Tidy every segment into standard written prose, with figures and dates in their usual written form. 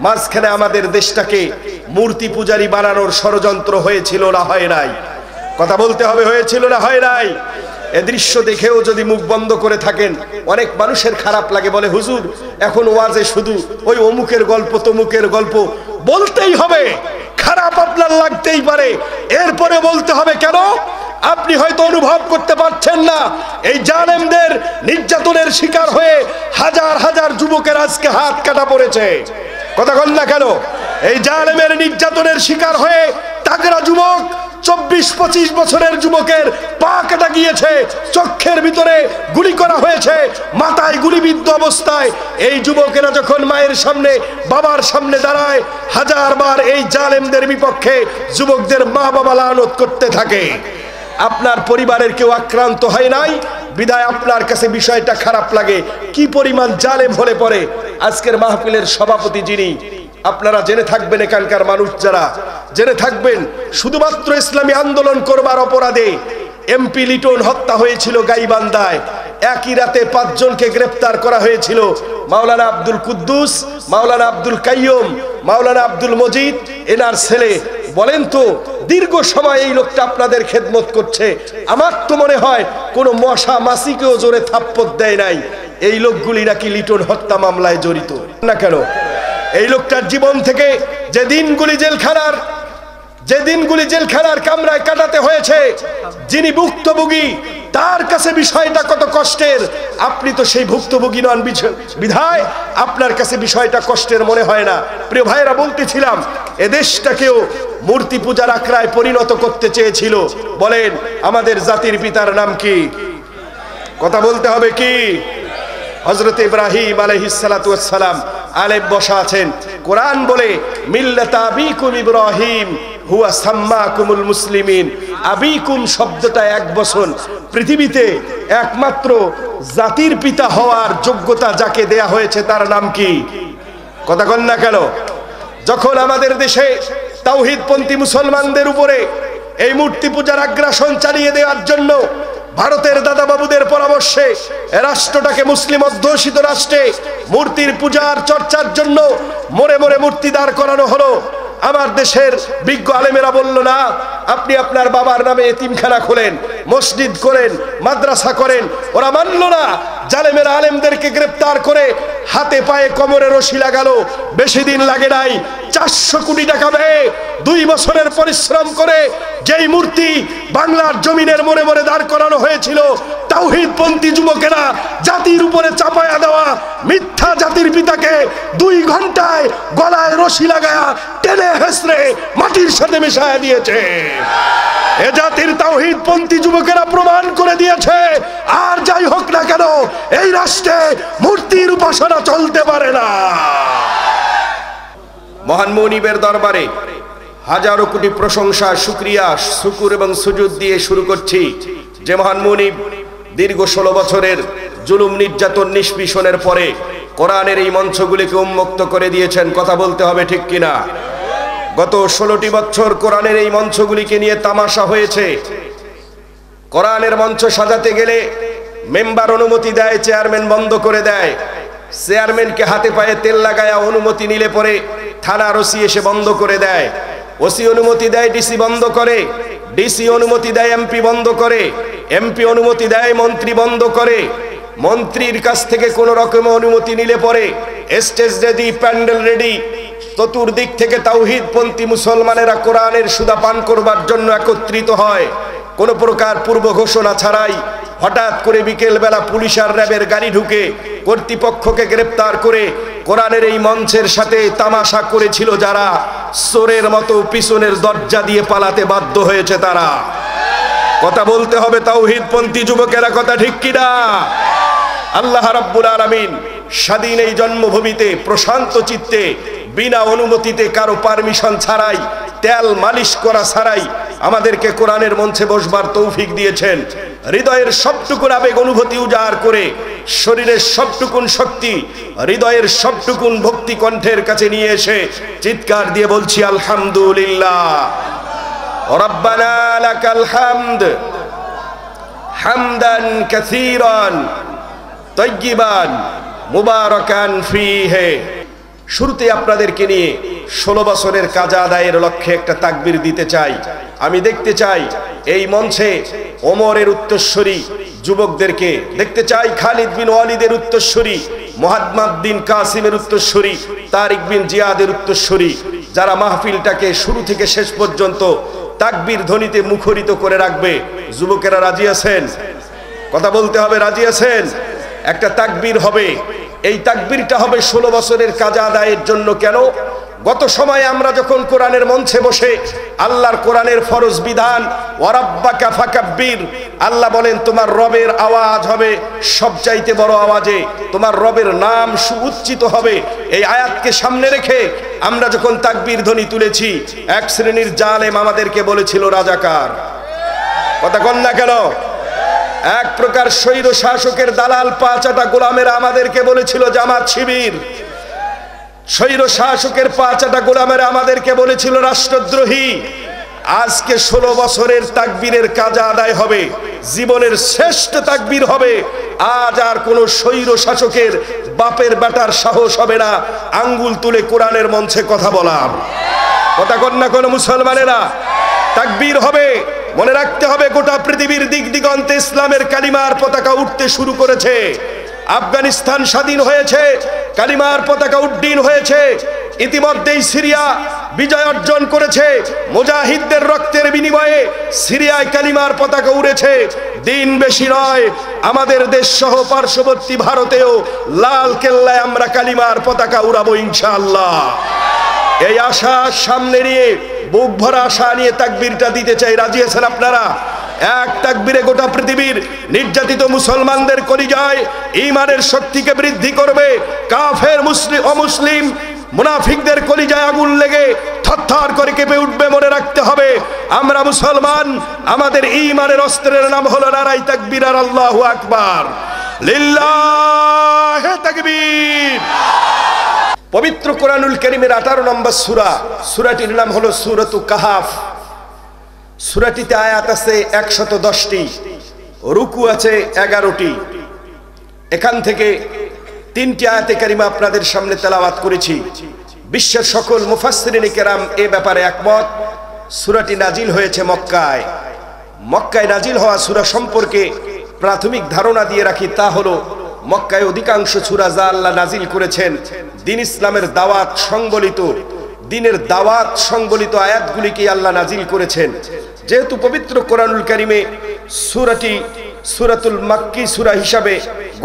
মাঝখানে আমাদের দেশটাকে মূর্তি পূজারি বানানোর ষড়যন্ত্র হয়েছিল না হয় নাই? কথা বলতে হবে, হয়েছিল না হয় নাই? এ দৃশ্য দেখেও যদি মুখ বন্ধ করে থাকেন, অনেক মানুষের খারাপ লাগে, বলে হুজুর এখন ওয়াজে শুধু ওই অমুকের গল্প তমুকের গল্প। বলতেই হবে, খারাপ আপনার লাগতেই পারে, এরপরে বলতে হবে। কেন? আপনি হয়তো অনুভব করতে পারছেন না, এই জালেমদের নির্যাতনের শিকার হয়ে হাজার হাজার যুবকের আজকে হাত কাটা পড়েছে। কথা বল না কেন? এই জালেমের নির্যাতনের শিকার হয়ে তাগড়া যুবক, 24-25 বছরের যুবকের পা কাটা গিয়েছে, চোখের ভিতরে গুলি করা হয়েছে, মাথায় গুলিবিদ্ধ অবস্থায় এই যুবকেরা যখন মায়ের সামনে বাবার সামনে দাঁড়ায়, হাজারবার এই জালেমদের বিপক্ষে যুবকদের মা বাবা লানত করতে থাকে। আপনার পরিবারের কেউ আক্রান্ত হয় নাই বিদায় আপনার কাছে বিষয়টা খারাপ লাগে। কি পরিমাণ জালেম হলে পরে আজকের মাহফিলের সভাপতি যিনি, আপনারা জেনে থাকবেন, এখানকার মানুষ যারা জেনে থাকবেন, শুধুমাত্র ইসলামী আন্দোলন করবার অপরাধে এমপি লিটন হত্যা হয়েছিল গাইবান্ধায়। একই রাতে 5 জনকে গ্রেফতার করা হয়েছিল। মাওলানা আব্দুল কুদ্দুস, মাওলানা আব্দুল কাইয়ুম, মাওলানা আব্দুল মজিদ, এনার ছেলে। বলেন তো, দীর্ঘ সময় এই লোকটা আপনাদের খেদমত করছে। আমার তো মনে হয় কোনো মশা মাছিকেও জোরে থাপ্পড় দেয় নাই। এই লোকগুলি নাকি লিটন হত্যা মামলায় জড়িত না কেন? এই লোকটার জীবন থেকে যে দিনগুলি জেলখানার কামরায় কাটাতে হয়েছে, যিনি ভুক্তভোগী, তার কাছে বিষয়টা কত কষ্টের। আপনি তো সেই ভুক্তভোগী নন, বিধায় আপনার কাছে বিষয়টা কষ্টের মনে হয় না। প্রিয় ভাইয়েরা, বলতেছিলাম এ দেশটাকেও মূর্তি পূজার আখড়ায় পরিণত করতে চেয়েছিল। বলেন আমাদের জাতির পিতার নাম কি? কথা বলতে হবে কি? হযরত ইব্রাহিম আলাইহিস সালাতু ওয়াস সালাম আলেম বসা আছেন। কোরআন বলে মিল্লাত আবিকুম ইব্রাহিম হুয়া সাম্মাকুমুল মুসলিমিন। আবিকুম শব্দটা এক বচন। পৃথিবীতে একমাত্র জাতির পিতা হওয়ার যোগ্যতা যাকে দেয়া হয়েছে তার নাম কি? কথা বল না কেন? যখন আমাদের দেশে তাওহীদপন্থী মুসলমানদের উপরে এই মূর্তি পূজার আগ্রাসন চালিয়ে দেওয়ার জন্য ভারতের দাদা বাবুদের পরামর্শে রাষ্ট্রটাকে মুসলিম অধ্যুষিত রাষ্ট্রে মূর্তির পূজার চর্চার জন্য মোড়ে মোড়ে মূর্তি দাঁড় করানো হলো, আমার দেশের বিজ্ঞ আলেমেরা বলল না, আপনি আপনার বাবার নামে এতিমখানা খোলেন, মসজিদ করেন, মাদ্রাসা করেন। ওরা মানল না। জালেমেরা আলেমদেরকে গ্রেপ্তার করে হাতে পায়ে কোমরে রশি লাগালো। বেশি দিন লাগে নাই, 400 কোটি টাকা ব্যয়ে 2 বছরের পরিশ্রম করে যেই মূর্তি বাংলার জমিনের মোড়ে মোড়ে দাঁড় করানো হয়েছিল, তাওহীদপন্থী যুবকেরা জাতির উপরে চাপায়া দেওয়া মিথ্যা জাতির পিতাকে 2 ঘন্টায় গলায় রশি লাগায়া টেনে হেসড়ে মাটির সাথে মিশায়া দিয়েছে। এ জাতির তাওহীদপন্থী যুবকেরা প্রমাণ করে দিয়েছে, আর যাই হোক না কেন এই রাষ্ট্রে মূর্তির উপাসনা চলতে পারে না। মহান মুনিবের দরবারে হাজারো কোটি প্রশংসা, শুকরিয়া, শুকুর এবং সুজুদ দিয়ে শুরু করছি যে মহান মুনিব দীর্ঘ 16 বছরের জুলুম নির্যাতন নিষ্পীষণের পরে কোরআনের এই মঞ্চগুলিকে উন্মুক্ত করে দিয়েছেন। কথা বলতে হবে ঠিক কিনা? গত 16টি বছর কোরআনের এই মঞ্চগুলিকে নিয়ে তামাশা হয়েছে। কোরআনের মঞ্চ সাজাতে গেলে মেম্বার অনুমতি দেয়, চেয়ারম্যান বন্ধ করে দেয়। চেয়ারম্যানকে হাতে পায়ে তেল লাগায়া অনুমতি নিলে পরে থানার ওসি এসে বন্ধ করে দেয়। ওসি অনুমতি দেয়, ডিসি বন্ধ করে। ডিসি অনুমতি দেয়, এমপি বন্ধ করে। এমপি অনুমতি দেয়, মন্ত্রী বন্ধ করে। মন্ত্রীর কাছ থেকে কোনো রকম অনুমতি নিলে পরে স্টেজ রেডি, প্যান্ডেল রেডি। চতুর্দিক থেকে তাওহীদপন্থী মুসলমানেরা কোরআনের সুধা পান করবার জন্য একত্রিত হয়। কোনো প্রকার পূর্ব ঘোষণা ছাড়াই হঠাৎ করে বিকেল বেলা পুলিশ আর র্যাবের গাড়ি ঢুকে কর্তৃপক্ষকে গ্রেপ্তার করে কোরআনের এই মঞ্চের সাথে তামাশা করেছিল যারা, চোরের মতো পিছনের দরজা দিয়ে পালাতে বাধ্য হয়েছে তারা। কথা বলতে হবে তাওহীদপন্থী যুবকেরা, কথা ঠিক কিনা? আল্লাহ রাব্বুল আলামিন স্বাধীন এই জন্মভূমিতে প্রশান্ত চিত্তে বিনা অনুমতিতে কারো পারমিশন ছাড়াই, তেল মালিশ করা ছাড়াই আমাদেরকে কোরআনের মঞ্চে বসবার তৌফিক দিয়েছেন। হৃদয়ের সবটুকুন আবেগ অনুভূতি উজাড় করে শরীরের সবটুকুন শক্তি, হৃদয়ের সবটুকুন ভক্তি কণ্ঠের কাছে নিয়ে এসে চিৎকার দিয়ে বলছি আলহামদুলিল্লাহ। রব্বানা লাকাল হামদ হামদান কাসীরান তাইয়িবান মুবারাকান ফীহি। শুরুতে আপনাদেরকে নিয়ে 16 বছরের কাজা আদায়ের লক্ষ্যে একটা তাকবীর দিতে চাই। আমি দেখতে চাই এই মঞ্চে ওমরের উত্তরসূরি যুবকদেরকে দেখতে চাই, খালিদ বিন ওয়ালিদের উত্তরসূরি, মোহাম্মদ বিন কাসিমের উত্তরসূরি, তারিক বিন জিয়াদের উত্তরসূরি, যারা মাহফিলটাকে শুরু থেকে শেষ পর্যন্ত তাকবীর ধ্বনিতে মুখরিত করে রাখবে। যুবকেরা রাজি আছেন? কথা বলতে হবে, রাজি আছেন? একটা তাকবীর হবে, এই তাকবীরটা হবে 16 বছরের কাজা আদায়ের জন্য। কেন? গত সময়ে আমরা যখন কোরআনের মঞ্চে বসে আল্লাহর কোরআনের ফরজ বিধান ওয়ারাব্বাকা ফাকাব্বির, আল্লাহ বলেন তোমার রবের আওয়াজ হবে সবচাইতে বড় আওয়াজে, তোমার রবের নাম সুউচ্চিত হবে। এই আয়াতকে সামনে রেখে আমরা যখন তাকবীর ধ্বনি তুলেছি, এক শ্রেণীর জালেম আমাদেরকে বলেছিল রাজাকার। কথা কন না কেন? এক প্রকার স্বৈর শাসকের দালাল পাঁচাটা গোলামেরা আমাদেরকে বলেছিল জামাত শিবির। স্বৈর শাসকের পাঁচাটা গোলামেরা আমাদেরকে বলেছিল রাষ্ট্রদ্রোহী। আজকে 16 বছরের তাকবীরের কাজা আদায় হবে, জীবনের শ্রেষ্ঠ তাকবীর হবে। আজ আর কোন স্বৈর শাসকের বাপের বেটার সাহস হবে না আঙ্গুল তুলে কোরআনের মঞ্চে কথা বলার। কথা কন না কোন মুসলমানেরা? তাকবীর হবে। মনে রাখতে হবে, গোটা পৃথিবীর দিক দিগন্তে ইসলামের কালিমার পতাকা উঠতে শুরু করেছে। আফগানিস্তান স্বাধীন হয়েছে, কালিমার পতাকা উড্ডীন হয়েছে। ইতিমধ্যেই সিরিয়া বিজয় অর্জন করেছে, মুজাহিদদের রক্তের বিনিময়ে সিরিয়ায় কালিমার পতাকা উড়েছে। দিন বেশি নয়, আমাদের দেশ সহ পার্শ্ববর্তী ভারতেও লাল কেল্লায় আমরা কালিমার পতাকা উড়াবো ইনশাআল্লাহ। এই আশা সামনে নিয়ে, বুক ভরা আশা নিয়ে তাকবীরটা দিতে চাই। রাজি আছেন আপনারা? এক তাকবীরে গোটা পৃথিবীর নির্যাতিত মুসলমানদের কলিজায় ঈমানের শক্তিকে বৃদ্ধি করবে। কাফের মুসলিম অমুসলিম মুনাফিকদের কলিজায় আগুন লেগে থরথর করে কেঁপে উঠবে। মনে রাখতে হবে, আমরা মুসলমান, আমাদের ঈমানের অস্ত্রের নাম হলো নারায়ে তাকবীর আর আল্লাহু আকবার। লিল্লাহে তাকবীর। পবিত্র কোরআনুল কারীমের 18 নম্বর সূরা, সূরাটির নাম হলো সূরাতু কাহাফ। সূরাটিতে আয়াত আছে 110টি, রুকু আছে 11টি। এখান থেকে 3টি আয়াতে কারিমা আপনাদের সামনে তেলাওয়াত করেছি। বিশ্বের সকল মুফাসসিরিনে কেরাম এ ব্যাপারে একমত। সূরাটি নাজিল হয়েছে মক্কায়। মক্কায় নাজিল হওয়া সূরা সম্পর্কে প্রাথমিক ধারণা দিয়ে রাখি, তা হলো মক্কায় অধিকাংশ সূরা যা আল্লাহ নাজিল করেছেন দ্বীন ইসলামের দাওয়াত সংবলিত, দ্বীনের দাওয়াত সংবলিত আয়াতগুলিকে আল্লাহ নাজিল করেছেন। যেহেতু পবিত্র কোরআনুল কারীমে সূরাটি সূরাতুল মাক্কি সূরা হিসাবে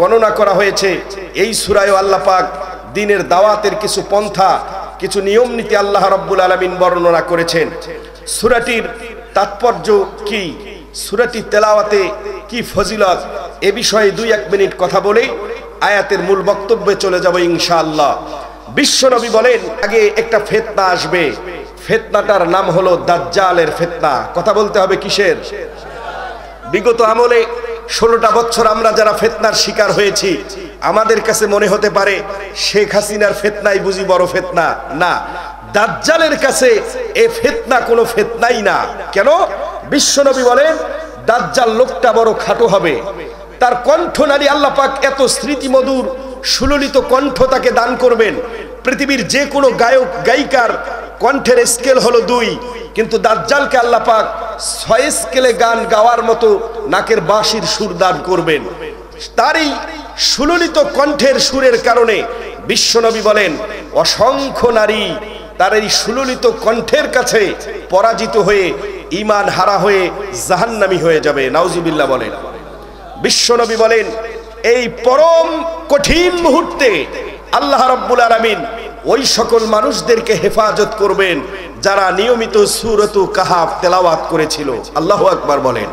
গণনা করা হয়েছে, এই সূরায়ও আল্লাহ পাক দ্বীনের দাওয়াতের কিছু পন্থা, কিছু নিয়ম নীতি আল্লাহ রাব্বুল আলামিন বর্ণনা করেছেন। সূরাটির তাৎপর্য কি, সূরাটি তেলাওয়াতে কি ফজিলত, এ বিষয়ে 2-1 মিনিট কথা বলে আয়াতের মূল বক্তব্যে চলে যাব ইনশাআল্লাহ। বিশ্বনবী বলেন, আগে একটা ফিতনা আসবে, ফিতনাটার নাম হলো দাজ্জালের ফিতনা। কথা বলতে হবে কিসের? বিগত আমলে 16টা বছর আমরা যারা ফিতনার শিকার হয়েছি, আমাদের কাছে মনে হতে পারে শেখ হাসিনার ফিতনাই বুঝি বড় ফিতনা। না, দাজ্জালের কাছে এই ফিতনা কোনো ফিতনাই না। কেন? বিশ্বনবী বলেন দাজ্জাল লোকটা বড় খাটো হবে, তার কণ্ঠনালী আল্লাহ পাক এত স্মৃতিমধুর সুললিত কণ্ঠ তাকে দান করবেন। পৃথিবীর যে কোনো গায়ক গায়িকার কণ্ঠের স্কেল হলো 2, কিন্তু দাজ্জালকে আল্লাহ পাক 6 স্কেলে গান গাওয়ার মতো নাকের বাঁশির সুর দান করবেন। তারই সুললিত কণ্ঠের সুরের কারণে বিশ্বনবী বলেন অসংখ্য নারী তার এই সুললিত কণ্ঠের কাছে পরাজিত হয়ে ঈমান হারা হয়ে জাহান্নামী হয়ে যাবে। নাউজুবিল্লাহ বলেন। বিশ্বনবী বলেন এই পরম কঠিন মুহূর্তে আল্লাহ রাব্বুল আলামিন ওই সকল মানুষদেরকে হেফাজত করবেন যারা নিয়মিত সূরাতু কাহাফ তেলাওয়াত করেছিল। আল্লাহু আকবার বলেন।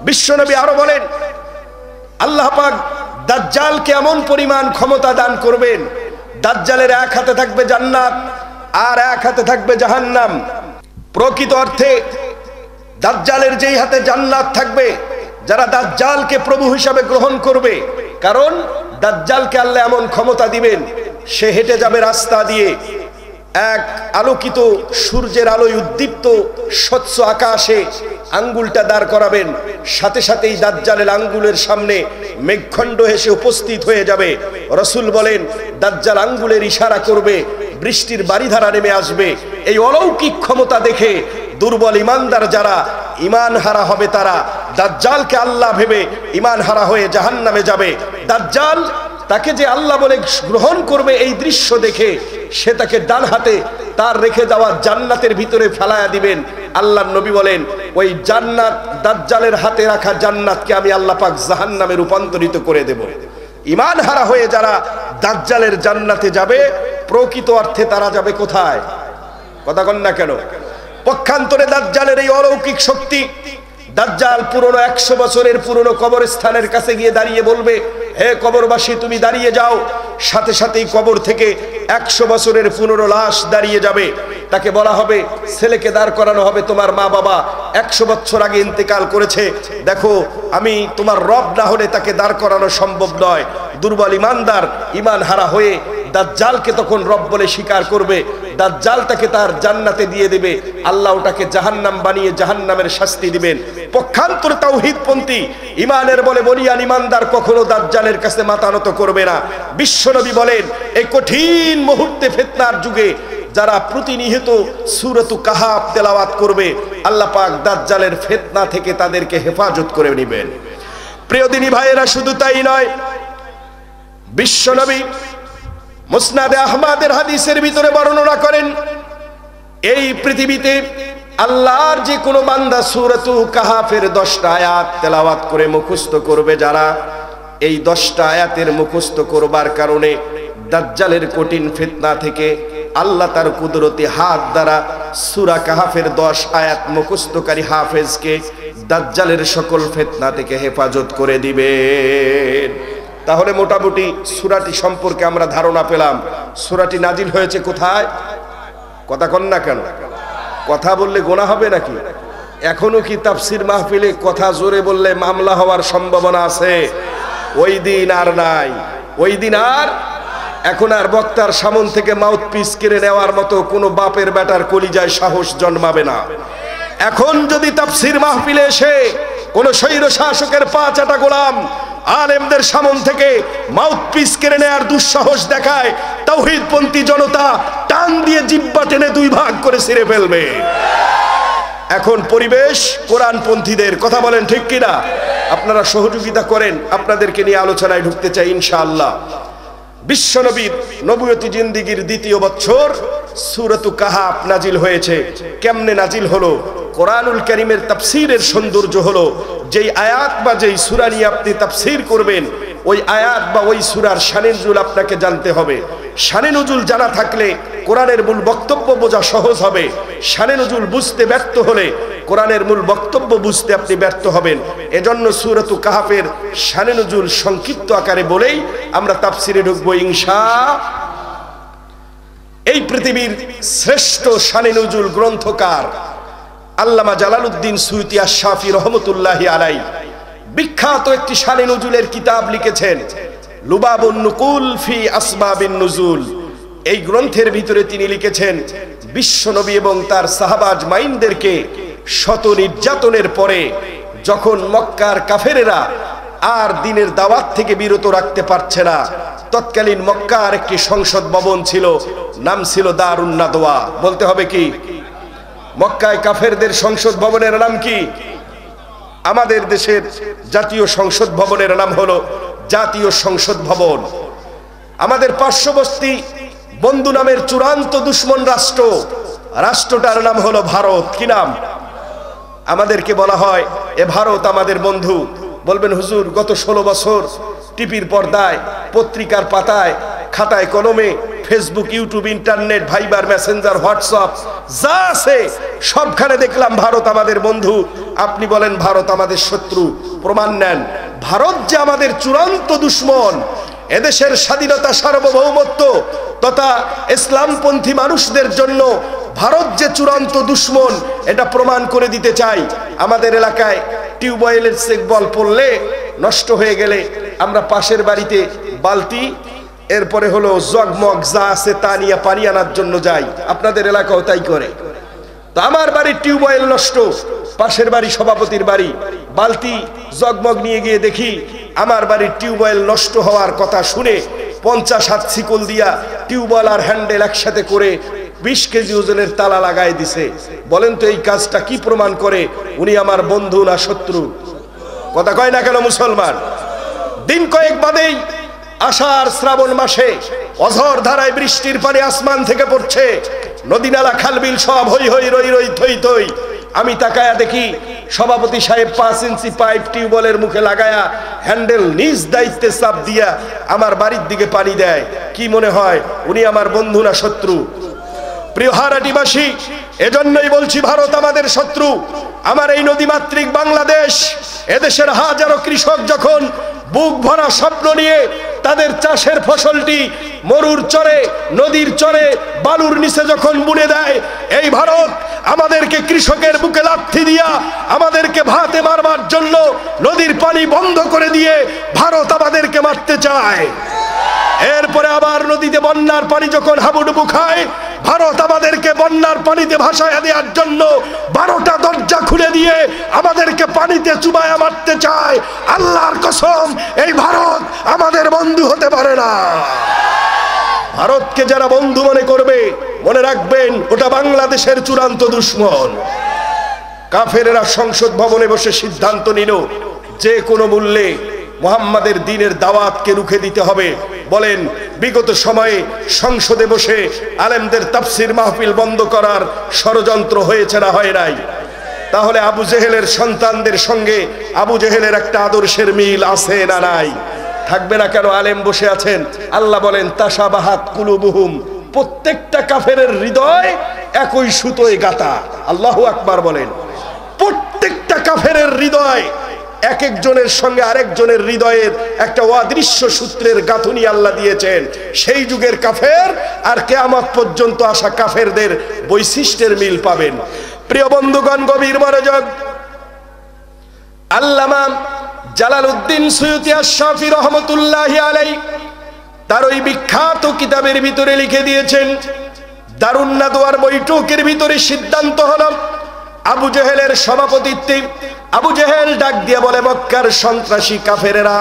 বিশ্বনবী আরো বলেন আল্লাহ পাক দাজ্জালকে এমন পরিমাণ ক্ষমতা দান করবেন, দাজ্জালের এক হাতে থাকবে জান্নাত আর এক হাতে থাকবে জাহান্নাম। প্রকৃত অর্থে দাজ্জালের যেই হাতে জান্নাত থাকবে, যারা দাজ্জালকে প্রভু হিসাবে গ্রহণ করবে, কারণ দাজ্জালকে আল্লাহ এমন ক্ষমতা দিবেন সে হেঁটে যাবে রাস্তা দিয়ে, এক আলোকিত সূর্যের আলোয় উদ্দীপ্ত স্বচ্ছ আকাশে আঙ্গুলটা দাঁড় করাবেন, সাথে সাথেই দাজ্জালের আঙ্গুলের সামনে মেঘখণ্ড এসে উপস্থিত হয়ে যাবে। রাসূল বলেন দাজ্জাল আঙ্গুলের ইশারা করবে, বৃষ্টির বারিধারা নেমে আসবে। এই অলৌকিক ক্ষমতা দেখে দুর্বল ইমানদার যারা ইমান হারা হবে তারা দাজ্জালকে আল্লাহ ভেবে ইমান হারা হয়ে জাহান্নামে যাবে। দাজ্জাল তাকে যে আল্লাহ বলে গ্রহণ করবে এই দৃশ্য দেখে সে তাকে ডান হাতে তার রেখে দেওয়া জান্নাতের ভিতরে ফেলায়া দিবেন। আল্লাহর নবী বলেন ওই জান্নাত, দাজ্জালের হাতে রাখা জান্নাতকে আমি আল্লাহ পাক জাহান্নামে রূপান্তরিত করে দেব। ইমান হারা হয়ে যারা দাজ্জালের জান্নাতে যাবে, প্রকৃত অর্থে তারা যাবে কোথায়? কথা কন না কেন? পক্ষান্তরে দাজ্জালের এই অলৌকিক শক্তি, দাজ্জাল পুরনো 100 বছরের পুরনো কবরস্থানের কাছে গিয়ে দাঁড়িয়ে বলবে, হে কবরবাসী তুমি দাঁড়িয়ে যাও। সাথে সাথেই কবর থেকে 100 বছরের পুরনো লাশ দাঁড়িয়ে যাবে। তাকে বলা হবে, ছেলেকে দাঁড় করানো হবে, তোমার মা বাবা 100 বছর আগে ইন্তেকাল করেছে, দেখো আমি তোমার রব না হলে তাকে দাঁড় করানো সম্ভব নয়। দুর্বল ইমানদার ইমান হারা হয়ে দাজ্জালকে তখন রব বলে স্বীকার করবে। দাজ্জাল তাকে তার জান্নাতে দিয়ে দেবে, আল্লাহ ওটাকে জাহান্নাম বানিয়ে জাহান্নামের শাস্তি দিবেন। পক্ষান্তরে তাওহীদপন্থী ইমানের বলে বলিয়ান ইমানদার কখনো দাজ্জালের কাছে মাথা নত করবে না। বিশ্বনবী বলেন এই কঠিন মুহূর্তে ফিতনার যুগে যারা প্রতিনিয়ত সূরাতুল কাহাফ তেলাওয়াত করবে, আল্লাহ পাক দাজ্জালের ফিতনা থেকে তাদেরকে হেফাজত করে নেবেন। প্রিয় দিনী ভাইয়েরা, শুধু তাই নয়, বিশ্বনবী মুসনাদে আহমদের হাদিসের ভিতরে বর্ণনা করেন এই পৃথিবীতে আল্লাহর যে কোনো বান্দা সূরাতুল কাহাফের 10টা আয়াত তেলাওয়াত করে মুখস্থ করবে, যারা এই 10টা আয়াতের মুখস্থ করবার কারণে দাজ্জালের কঠিন ফিতনা থেকে আল্লাহ তার কুদরতি হাত দ্বারা সূরা কাহাফের 10 আয়াত মুখস্থকারী হাফেজকে দাজ্জালের সকল ফিতনা থেকে হেফাজত করে দিবেন। তাহলে মোটামুটি সূরাটি সম্পর্কে আমরা ধারণা পেলাম। সূরাটি নাজিল হয়েছে কোথায়? কথা কন না কেন? কথা বললে গোনা হবে নাকি? এখনো কি তাফসীর মাহফিলে কথা জোরে বললে মামলা হওয়ার সম্ভাবনা আছে? ওই দিন আর নাই, ওই দিন আর এখন আর বক্তার সামন থেকে মাউথপিস কেড়ে নেওয়ার মতো কোনো বাপের বেটার কলিজায় সাহস জন্মাবে না। এখন যদি তাফসীর মাহফিলে এসে কোন স্বৈর শাসকের পা চাটা গোলাম আলেমদের সামন থেকে মাউথপিস কেড়ে নেয়ার দুঃসাহস দেখায়, তাওহীদপন্থী জনতা টান দিয়ে জিহ্বা টেনে 2 ভাগ করে ছিঁড়ে ফেলবে। এখন পরিবেশ কোরআনপন্থীদের, কথা বলেন ঠিক কিনা? আপনারা সহযোগিতা করেন, আপনাদেরকে নিয়ে আলোচনায় ঢুকতে চাই ইনশাআল্লাহ। বিশ্বনবীর নবুয়তি জিন্দেগীর 2য় বছর সূরাতুল কাহাফ নাজিল হয়েছে। কেমনে নাজিল হলো? কোরআনুল কারীমের তাফসীরের সৌন্দর্য হলো যেই আয়াত বা যেই সূরা নিয়ে আপনি তাফসীর করবেন, ওই আয়াত বা ওই সূরার শানে নুজুল আপনাকে জানতে হবে। শানে নুজুল জানা থাকলে কোরআনের মূল বক্তব্য বোঝা সহজ হবে। শানে নুজুল বুঝতে ব্যর্থ হলে কোরআনের মূল বক্তব্য বুঝতে আপনি ব্যর্থ হবেন। এজন্য সূরাতুল কাহাফের শানে নুজুল সংক্ষিপ্ত আকারে বলেই আমরা তাফসীরে ঢুকবো ইনশাআল্লাহ। এই পৃথিবীর শ্রেষ্ঠ শানে নুজুল গ্রন্থকার আল্লামা জালালউদ্দিন সুয়ুতী আশ-শাফি রহমতুল্লাহি আলাইহি বিখ্যাত একটি শানে নুজুলের কিতাব লিখেছেন, লুবাবুন নুকুল ফি আসবাবিন নুজুল। এই গ্রন্থের ভিতরে তিনি লিখেছেন বিশ্বনবী এবং তার সাহাবা আজমাইনদেরকে শত নির্যাতনের পরে যখন মক্কার কাফেরেরা আর দ্বীনের দাওয়াত থেকে বিরত রাখতে পারছে না, তৎকালীন মক্কার একটি সংসদ ভবন ছিল, নাম ছিল দারুন নাদওয়া। বলতে হবে কি? মক্কায় কাফেরদের সংসদ ভবনের নাম কি? আমাদের দেশের জাতীয় সংসদ ভবনের নাম হলো জাতীয় সংসদ ভবন। আমাদের পার্শ্ববর্তী বন্ধু নামের চূড়ান্ত দুশ্মন রাষ্ট্রটার নাম হলো ভারত। কি নাম? আমাদেরকে বলা হয় এ ভারত আমাদের বন্ধু। বলবেন হুজুর গত 16 বছর টিভির পর্দায়, পত্রিকার পাতায়, খাতায় কলমে, Facebook, YouTube, internet, Viber, messenger, WhatsApp যা আছে সবখানে দেখলাম ভারত আমাদের বন্ধু। আপনি বলেন ভারত আমাদের শত্রু, প্রমাণ নেন। ভারত যে আমাদের চূড়ান্ত দুশ্মন, এদেশের স্বাধীনতা, সার্বভৌমত্ব তথা ইসলামপন্থী মানুষদের জন্য ভারত যে চূড়ান্ত দুশ্মন, এটা প্রমাণ করে দিতে চাই। আমাদের এলাকায় টিউবওয়েলের চেক বল পড়লে, নষ্ট হয়ে গেলে আমরা পাশের বাড়িতে বালতি এরপরে হলো জগমগ যা আছে তা নিয়ে পানি আনার জন্য যাই, আপনাদের এলাকাও তাই করে। তো আমার বাড়ির টিউবওয়েল নষ্ট, পাশের বাড়ি সভাপতির বাড়ি, বালতি জগমগ নিয়ে গিয়ে দেখি আমার বাড়ির টিউবওয়েল নষ্ট হওয়ার কথা শুনে 50 হাত শিকল দিয়া টিউবওয়েল আর হ্যান্ডেল একসাথে করে 20 কেজি ওজনের তালা লাগাই দিছে। বলেন তো এই কাজটা কি প্রমাণ করে উনি আমার বন্ধু না শত্রু? কথা কয় না কেন মুসলমান? দিন কয়েক বাদেই আষাঢ় শ্রাবণ মাসে অঝর ধারায় বৃষ্টির পানি আসমান থেকে পড়ছে, নদী নালা খালবিল সব হই হই রই রই থই থই। আমি তাকায়া দেখি সভাপতি সাহেব 5 ইঞ্চি পাইপ টিউবওয়েলের মুখে লাগায়া হ্যান্ডেল নিজ দায়িত্বে চাপ দিয়া আমার বাড়ির দিকে পানি দেয়। কি মনে হয় উনি আমার বন্ধু না শত্রু? প্রিয় হারাটিবাসী, এজন্যই বলছি ভারত আমাদের শত্রু। আমার এই নদীমাতৃক বাংলাদেশ, এদেশের হাজারো কৃষক যখন বুক ভরা স্বপ্ন নিয়ে তাদের চাষের ফসলটি মরুর চরে, নদীর চরে, বালুর নিচে যখন বুনে দেয়, এই ভারত আমাদেরকে কৃষকের বুকে লাথি দিয়া আমাদেরকে ভাতে মারবার জন্য নদীর পানি বন্ধ করে দিয়ে ভারত আমাদেরকে মারতে চায়। এরপরে আবার নদীতে বন্যার পানি যখন হাবুডুবু খায়, ভারত আমাদেরকে বন্যার পানিতে ভাসায় দেওয়ার জন্য 12টা দরজা খুলে দিয়ে আমাদেরকে পানিতে চুবায়া মারতে চায়। আল্লাহর কসম, এই ভারত আমাদের বন্ধু হতে পারে না। ভারতকে যারা বন্ধু মনে করবে, মনে রাখবেন ওটা বাংলাদেশের চূড়ান্ত দুশমন। কাফেরেরা সংসদ ভবনে বসে সিদ্ধান্ত নিল যে কোনো মূল্যে মুহাম্মাদের দ্বীনের দাওয়াতকে রুখে দিতে হবে। বলেন বিগত সময়ে সংসদে বসে আলেমদের তাফসির মাহফিল বন্ধ করার ষড়যন্ত্র হয়েছে না হয় নাই? তাহলে আবু জেহেলের সন্তানদের সঙ্গে আবু জেহেলের একটা আদর্শের মিল আছে না নাই? থাকবে না কেন? আলেম বসে আছেন, আল্লাহ বলেন তাশাবাহাত কুলুবুহুম, প্রত্যেকটা কাফেরের হৃদয় একই সুতোয় গাঁথা। আল্লাহু আকবার বলেন। প্রত্যেকটা কাফেরের হৃদয় এক একজনের সঙ্গে আরেকজনের হৃদয়ের একটা অদৃশ্য সূত্রের গাঁথুনি আল্লাহ দিয়েছেন। সেই যুগের কাফের আর কিয়ামত পর্যন্ত আসা কাফেরদের বৈশিষ্ট্যের মিল পাবেন। প্রিয় বন্ধুগণ, গভীর মনোযোগ। আল্লামা জালালউদ্দিন সুয়ুতী আশ-শাফি রহমাতুল্লাহি আলাইহি তার ওই বিখ্যাত কিতাবের ভিতরে লিখে দিয়েছেন, দারুন নাদওয়ার বৈঠকের ভিতরে সিদ্ধান্ত হলো আবু জেহেলের সভাপতিত্বে আবু জেহেল ডাক দিয়ে বলে, মক্কার সন্ত্রাসী কাফেরেরা,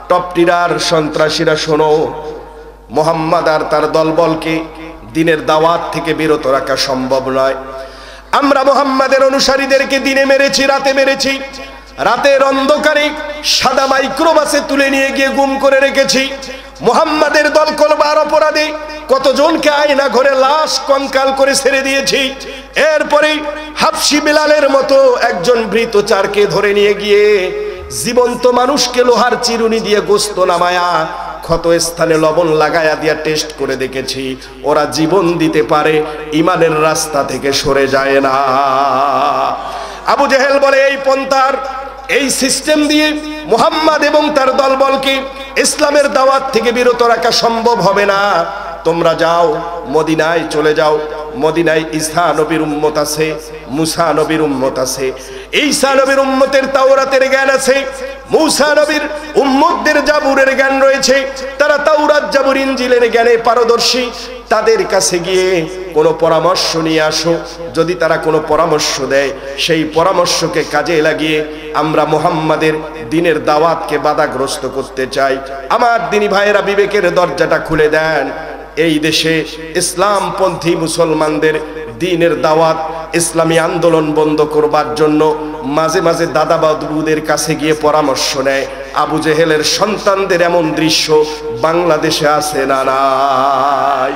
টপটিরার সন্ত্রাসীরা, শোনো, মুহাম্মদ আর তার দলবলকে দ্বীনের দাওয়াত থেকে বিরত রাখা সম্ভব নয়। আমরা মুহাম্মাদের অনুসারীদেরকে দিনে মেরেছি, রাতে মেরেছি, রাতের অন্ধকারে সাদা মাইক্রোবাসে তুলে নিয়ে গিয়ে গুম করে রেখেছি। মুহাম্মাদের দল কলবার অপরাধে কতজনকে আয়না ঘরে লাশ কঙ্কাল করে ছেড়ে দিয়েছি। এরপরে হাবশি বিলালের মতো একজন ভৃতচারকে ধরে নিয়ে গিয়ে জীবন্ত মানুষকে লোহার চিরুনি দিয়ে গোস্ত নামায়া ক্ষত স্থানে লবণ লাগায়া দিয়া টেস্ট করে দেখেছি, ওরা জীবন দিতে পারে, ইমানের রাস্তা থেকে সরে যায় না। আবু জেহেল বলে, এই পন্থার, এই সিস্টেম দিয়ে মুহাম্মদ এবং তার দলবলকে ইসলামের দাওয়াত থেকে বিরত রাখা সম্ভব হবে না। তোমরা যাও, মদিনায় চলে যাও। মদিনায় ঈসা নবীর উম্মত আছে, মুসা নবীর উম্মত আছে। ঈসা নবীর উম্মতের তাওরাতের জ্ঞান আছে, মুসা নবীর উম্মতদের জাবুরের জ্ঞান রয়েছে। তারা তাওরাত, জাবুর, ইনজিলের জ্ঞানে পারদর্শী। তাদের কাছে গিয়ে কোনো পরামর্শ নিয়ে আসো। যদি তারা কোনো পরামর্শ দেয়, সেই পরামর্শকে কাজে লাগিয়ে আমরা মুহাম্মাদের দ্বীনের দাওয়াতকে বাধাগ্রস্ত করতে চাই। আমার দ্বীনী ভাইয়েরা, বিবেকের দরজাটা খুলে দেন। এই দেশে ইসলামপন্থী মুসলমানদের দ্বীনের দাওয়াত, ইসলামী আন্দোলন বন্ধ করবার জন্য মাঝে মাঝে দাদা বাবুদের কাছে গিয়ে পরামর্শ নেয়। আবু জেহেলের সন্তানদের এমন দৃশ্য বাংলাদেশে আছে না নাই?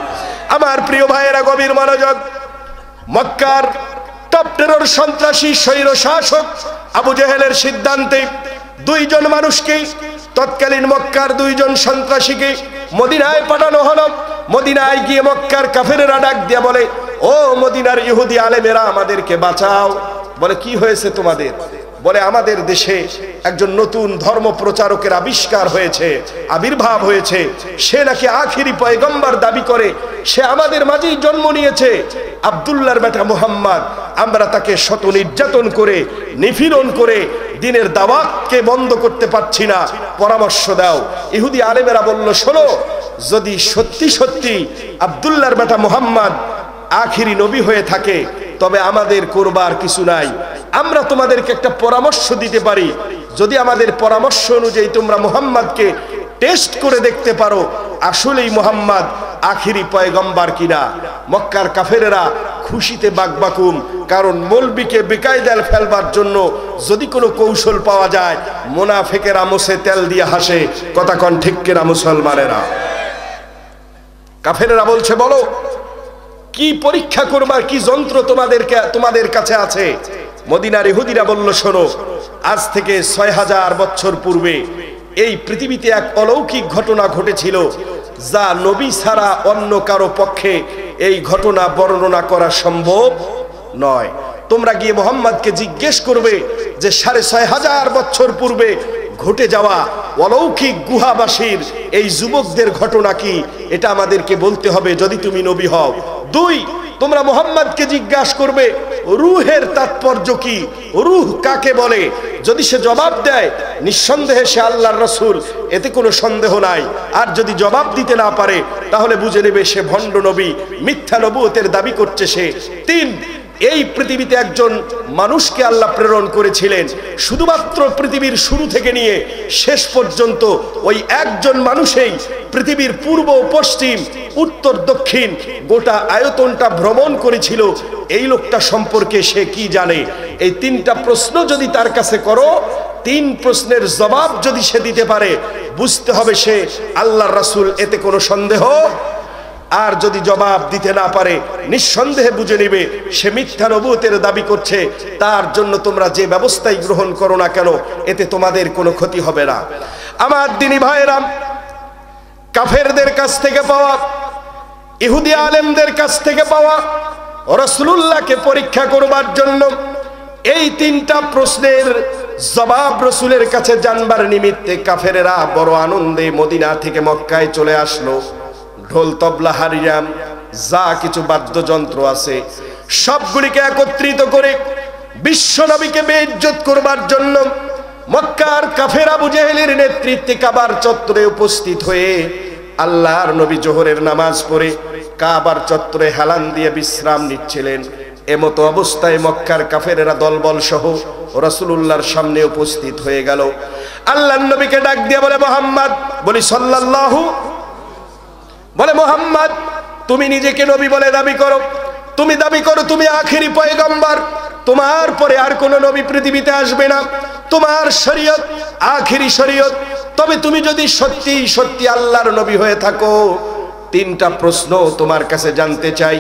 আমার প্রিয় ভাইয়েরা, গভীর মনোযোগ। মক্কার টপ টেরর সন্ত্রাসী স্বৈর শাসক আবু জেহেলের সিদ্ধান্তে 2 জন মানুষকে, তৎকালীন মক্কার 2 জন সন্ত্রাসীকে মদিনায় পাঠানো হলো। মদিনায় গিয়ে মক্কার কাফেরেরা ডাক দিয়া বলে, ও মদিনার ইহুদি আলেমেরা, আমাদেরকে বাঁচাও। বলে, কি হয়েছে তোমাদের? বলে, আমাদের দেশে একজন নতুন ধর্ম প্রচারকের আবিষ্কার হয়েছে, আবির্ভাব হয়েছে। সে নাকি আখিরি পয়গম্বর দাবি করে। সে আমাদের মাঝেই জন্ম নিয়েছে, আব্দুল্লাহর বেটা মুহাম্মদ। আমরা তাকে শত নির্যাতন করে, নিপীড়ন করে দ্বীনের দাওয়াতকে বন্ধ করতে পারছি না, পরামর্শ দাও। ইহুদি আলেমেরা বলল, শোনো, যদি সত্যি সত্যি আব্দুল্লাহর বেটা মুহাম্মদ আখিরি নবী হয়ে থাকে তবে আমাদের করবার কিছু নাই। আমরা তোমাদেরকে একটা পরামর্শ দিতে পারি, যদি আমাদের পরামর্শ অনুযায়ী তোমরা মুহাম্মদকে টেস্ট করে দেখতে পারো আসলেই মুহাম্মদ আখিরি পয়গম্বর কিনা। মক্কার কাফেরেরা খুশিতে বাকবাকুম, কারণ মৌলবীকে বেকায়দায় ফেলবার জন্য যদি কোনো কৌশল পাওয়া যায় মুনাফিকেরা মুছে তেল দিয়ে হাসে। কথা কোন ঠিক কিনা মুসলমানেরা? কাফেরেরা বলছে বলো কি পরীক্ষা করবার কি যন্ত্র তোমাদের কাছে আছে? মদিনার ইহুদিরা বলল শোনো, আজ থেকে 6000 বছর পূর্বে এই পৃথিবীতে এক অলৌকিক ঘটনা ঘটেছিল যা নবী ছাড়া অন্য কারো পক্ষে এই ঘটনা বর্ণনা করা সম্ভব নয়। তোমরা গিয়ে মুহাম্মদকে জিজ্ঞেস করবে যে 6500 বছর পূর্বে ঘটে যাওয়া অলৌকিক গুহাবাসীর এই যুবকদের ঘটনা কি, এটা আমাদেরকে বলতে হবে যদি তুমি নবী হও। 2, তোমরা মুহাম্মদকে জিজ্ঞাসা করবে রূহের তাৎপর্য কি, রূহ কাকে বলে। যদি সে জবাব দেয় নিঃসন্দেহে সে আল্লাহর রাসূল, এতে কোনো সন্দেহ নাই। আর যদি জবাব দিতে না পারে তাহলে বুঝে নেবে সে ভণ্ড নবী, মিথ্যা নবুয়তের দাবি করছে সে। 3, এই পৃথিবীতে একজন মানুষকে আল্লাহ প্রেরণ করেছিলেন, শুধুমাত্র পৃথিবীর শুরু থেকে নিয়ে শেষ পর্যন্ত ওই একজন মানুষেই পৃথিবীর পূর্ব পশ্চিম উত্তর দক্ষিণ গোটা আয়তনটা ভ্রমণ করেছিল। এই লোকটা সম্পর্কে সে কি জানে? এই 3টা প্রশ্ন যদি তার কাছে করো, 3 প্রশ্নের জবাব যদি সে দিতে পারে বুঝতে হবে সে আল্লাহর রাসূল, এতে কোনো সন্দেহ। আর যদি জবাব দিতে না পারে নিঃসন্দেহে বুঝে নিবে সে মিথ্যা নবুয়তের দাবি করছে। তার জন্য তোমরা যে ব্যবস্থাই গ্রহণ করো না কেন এতে তোমাদের কোনো ক্ষতি হবে না। আমার দিনী ভাইয়েরা, কাফেরদের কাছ থেকে পাওয়া, ইহুদি আলেমদের কাছ থেকে পাওয়া রাসূলুল্লাহকে পরীক্ষা করবার জন্য এই 3টা প্রশ্নের জবাব রাসূলের কাছে জানবার নিমিত্তে কাফেরেরা বড় আনন্দে মদিনা থেকে মক্কায় চলে আসলো। ঢোল তবলা হারিয়াম যা কিছু বাদ্যযন্ত্র আছে সবগুলিকে একত্রিত করে বিশ্ব নবীকে বেইজ্জত করবার জন্য মক্কার কাফের আবু জেহেলের নেতৃত্বে কাবার চত্বরে উপস্থিত হয়ে আল্লাহর নবী জোহরের নামাজ পড়ে কাবার চত্বরে হেলান দিয়ে বিশ্রাম নিচ্ছিলেন। এমতো অবস্থায় মক্কার কাফেরেরা দলবল সহ রাসূলুল্লাহর সামনে উপস্থিত হয়ে গেল। আল্লাহর নবীকে ডাক দিয়ে বলে মুহাম্মদ, বলি সাল্লাল্লাহু, বলে মুহাম্মদ তুমি নিজেকে নবী বলে দাবি করো, তুমি দাবি করো তুমি আখেরি পয়গম্বর, তোমার পরে আর কোন নবী পৃথিবীতে আসবে না, তোমার শরীয়ত আখেরি শরীয়ত। তবে তুমি যদি সত্যি সত্যি আল্লাহর নবী হয়ে থাকো 3টা প্রশ্ন তোমার কাছে জানতে চাই।